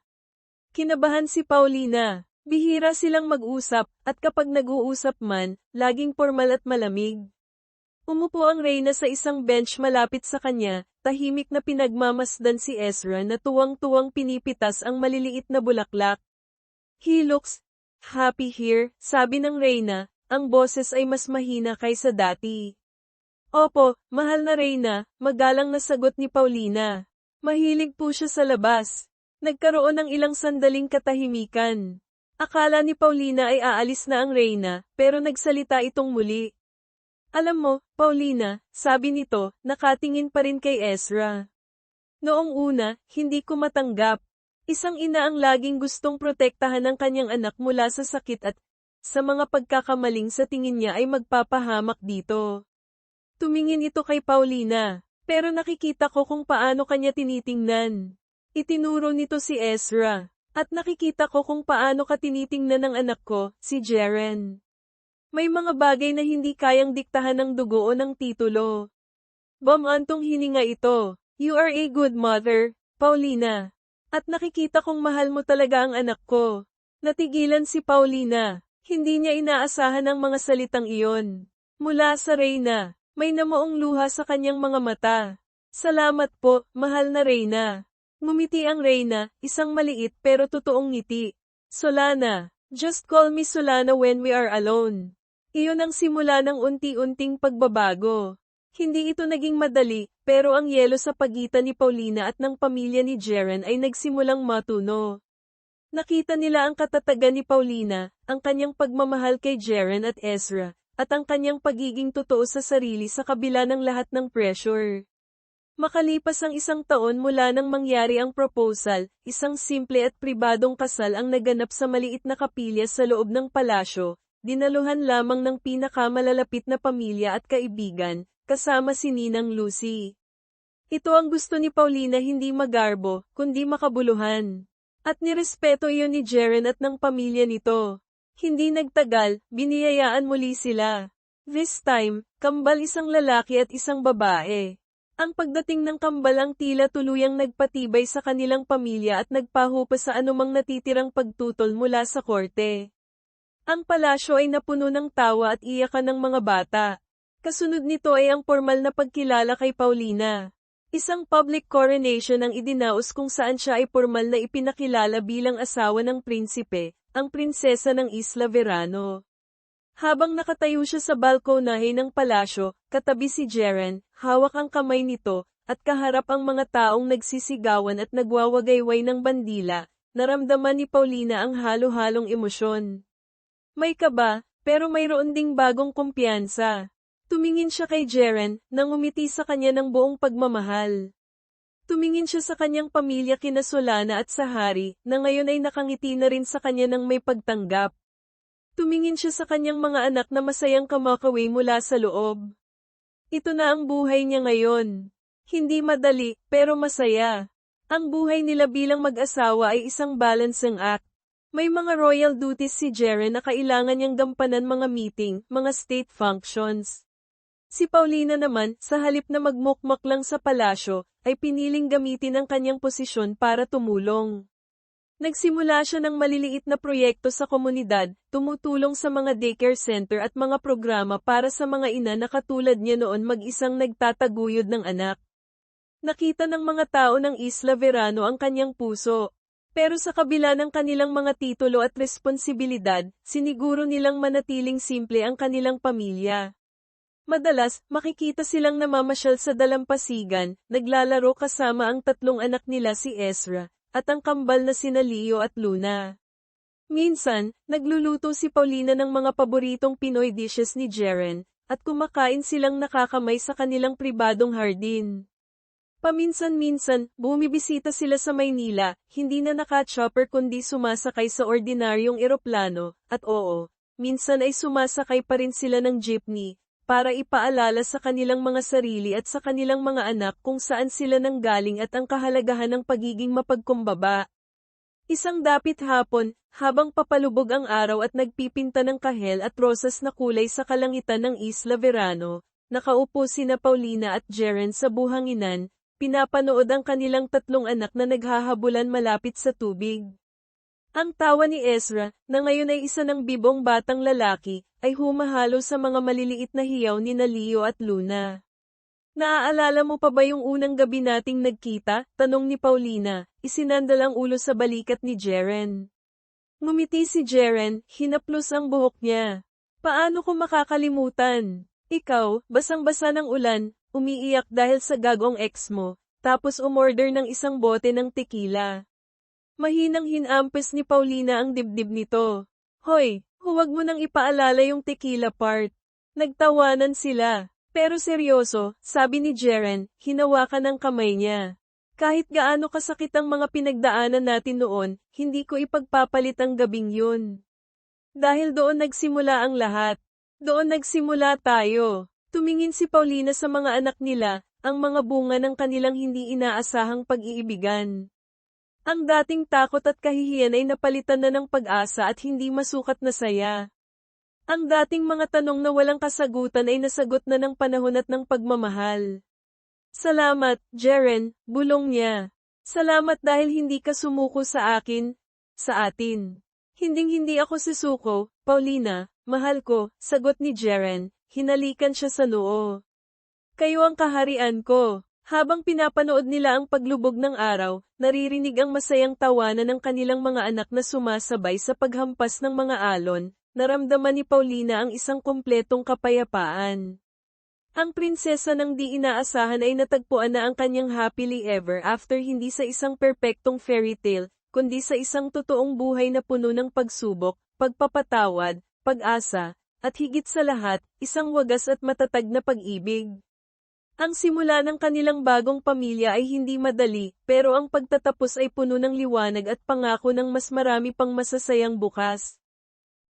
Kinabahan si Paulina. Bihira silang mag-usap, at kapag nag-uusap man, laging formal at malamig. Umupo ang Reyna sa isang bench malapit sa kanya, tahimik na pinagmamasdan si Ezra na tuwang-tuwang pinipitas ang maliliit na bulaklak. "He looks happy here," sabi ng Reyna, ang boses ay mas mahina kaysa dati. "Opo, mahal na Reyna," magalang na sagot ni Paulina. Mahilig po siya sa labas. Nagkaroon ng ilang sandaling katahimikan. Akala ni Paulina ay aalis na ang Reyna, pero nagsalita itong muli. "Alam mo, Paulina," sabi nito, nakatingin pa rin kay Ezra. "Noong una, hindi ko matanggap. Isang ina ang laging gustong protektahan ng kanyang anak mula sa sakit at sa mga pagkakamaling sa tingin niya ay magpapahamak dito." Tumingin ito kay Paulina, pero nakikita ko kung paano kanya tinitingnan. Itinuro nito si Ezra. At nakikita ko kung paano ka tinitingnan ng anak ko, si Jeren. May mga bagay na hindi kayang diktahan ng dugo o ng titulo. Bumantong hininga ito. "You are a good mother, Paulina. At nakikita kong mahal mo talaga ang anak ko." Natigilan si Paulina. Hindi niya inaasahan ang mga salitang iyon. Mula sa Reyna, may namuong luha sa kanyang mga mata. "Salamat po, mahal na Reyna." Ngumiti ang Reyna, isang maliit pero totoong ngiti. "Solana, just call me Solana when we are alone." Iyon ang simula ng unti-unting pagbabago. Hindi ito naging madali, pero ang yelo sa pagitan ni Paulina at ng pamilya ni Jeren ay nagsimulang matuno. Nakita nila ang katatagan ni Paulina, ang kanyang pagmamahal kay Jeren at Ezra, at ang kanyang pagiging totoo sa sarili sa kabila ng lahat ng pressure. Makalipas ang isang taon mula nang mangyari ang proposal, isang simple at pribadong kasal ang naganap sa maliit na kapilya sa loob ng palasyo, dinaluhan lamang ng pinakamalalapit na pamilya at kaibigan, kasama si Ninang Lucy. Ito ang gusto ni Paulina, hindi magarbo, kundi makabuluhan. At nirespeto iyon ni Jeren at ng pamilya nito. Hindi nagtagal, biniyayaan muli sila. This time, kambal isang lalaki at isang babae. Ang pagdating ng kambal ang tila tuluyang nagpatibay sa kanilang pamilya at nagpahupa sa anumang natitirang pagtutol mula sa korte. Ang palasyo ay napuno ng tawa at iyakan ng mga bata. Kasunod nito ay ang formal na pagkilala kay Paulina. Isang public coronation ang idinaos kung saan siya ay formal na ipinakilala bilang asawa ng prinsipe, ang prinsesa ng Isla Verano. Habang nakatayo siya sa balkonahe ng palasyo, katabi si Jeren, hawak ang kamay nito, at kaharap ang mga taong nagsisigawan at nagwawagayway ng bandila, naramdaman ni Paulina ang halo-halong emosyon. May kaba, pero mayroon ding bagong kumpiyansa. Tumingin siya kay Jeren, nang umiti sa kanya ng buong pagmamahal. Tumingin siya sa kanyang pamilya kina Solana at sa hari, na ngayon ay nakangiti na rin sa kanya ng may pagtanggap. Tumingin siya sa kanyang mga anak na masayang kumakawi mula sa loob. Ito na ang buhay niya ngayon. Hindi madali, pero masaya. Ang buhay nila bilang mag-asawa ay isang balancing act. May mga royal duties si Jeren na kailangan niyang gampanan, mga meeting, mga state functions. Si Paulina naman, sa halip na magmukmak lang sa palasyo, ay piniling gamitin ang kanyang posisyon para tumulong. Nagsimula siya ng maliliit na proyekto sa komunidad, tumutulong sa mga daycare center at mga programa para sa mga ina na katulad niya noon mag-isang nagtataguyod ng anak. Nakita ng mga tao ng Isla Verano ang kanyang puso. Pero sa kabila ng kanilang mga titulo at responsibilidad, siniguro nilang manatiling simple ang kanilang pamilya. Madalas, makikita silang namamasyal sa dalampasigan, naglalaro kasama ang tatlong anak nila si Ezra, at ang kambal na sina Leo at Luna. Minsan, nagluluto si Paulina ng mga paboritong Pinoy dishes ni Jeren, at kumakain silang nakakamay sa kanilang pribadong hardin. Paminsan-minsan, bumibisita sila sa Maynila, hindi na naka-chopper kundi sumasakay sa ordinaryong eroplano, at oo, minsan ay sumasakay pa rin sila ng jeepney, para ipaalala sa kanilang mga sarili at sa kanilang mga anak kung saan sila nanggaling at ang kahalagahan ng pagiging mapagkumbaba. Isang dapit hapon, habang papalubog ang araw at nagpipinta ng kahel at rosas na kulay sa kalangitan ng Isla Verano, nakaupo sina Paulina at Jeren sa buhanginan, pinapanood ang kanilang tatlong anak na naghahabulan malapit sa tubig. Ang tawa ni Ezra, na ngayon ay isa ng bibong batang lalaki, ay humahalo sa mga maliliit na hiyaw ni Leo at Luna. Naaalala mo pa ba yung unang gabi nating nagkita? Tanong ni Paulina, isinandal ang ulo sa balikat ni Jeren. Ngumiti si Jeren, hinaplos ang buhok niya. Paano ko makakalimutan? Ikaw, basang-basa ng ulan, umiiyak dahil sa gagong ex mo, tapos umorder ng isang bote ng tequila. Mahinang hinampes ni Paulina ang dibdib nito. Hoy, huwag mo nang ipaalala yung tequila part. Nagtawanan sila. Pero seryoso, sabi ni Jeren, hinawakan ang kamay niya. Kahit gaano kasakit ang mga pinagdaanan natin noon, hindi ko ipagpapalit ang gabing yun. Dahil doon nagsimula ang lahat. Doon nagsimula tayo. Tumingin si Paulina sa mga anak nila, ang mga bunga ng kanilang hindi inaasahang pag-iibigan. Ang dating takot at kahihiyan ay napalitan na ng pag-asa at hindi masukat na saya. Ang dating mga tanong na walang kasagutan ay nasagot na ng panahon at ng pagmamahal. Salamat, Jeren, bulong niya. Salamat dahil hindi ka sumuko sa akin, sa atin. Hinding-hindi ako susuko, Paulina, mahal ko, sagot ni Jeren, hinalikan siya sa noo. Kayo ang kaharian ko. Habang pinapanood nila ang paglubog ng araw, naririnig ang masayang tawanan ng kanilang mga anak na sumasabay sa paghampas ng mga alon, naramdaman ni Paulina ang isang kumpletong kapayapaan. Ang prinsesa ng di inaasahan ay natagpuan na ang kanyang happily ever after hindi sa isang perpektong fairy tale, kundi sa isang totoong buhay na puno ng pagsubok, pagpapatawad, pag-asa, at higit sa lahat, isang wagas at matatag na pag-ibig. Ang simula ng kanilang bagong pamilya ay hindi madali, pero ang pagtatapos ay puno ng liwanag at pangako ng mas marami pang masasayang bukas.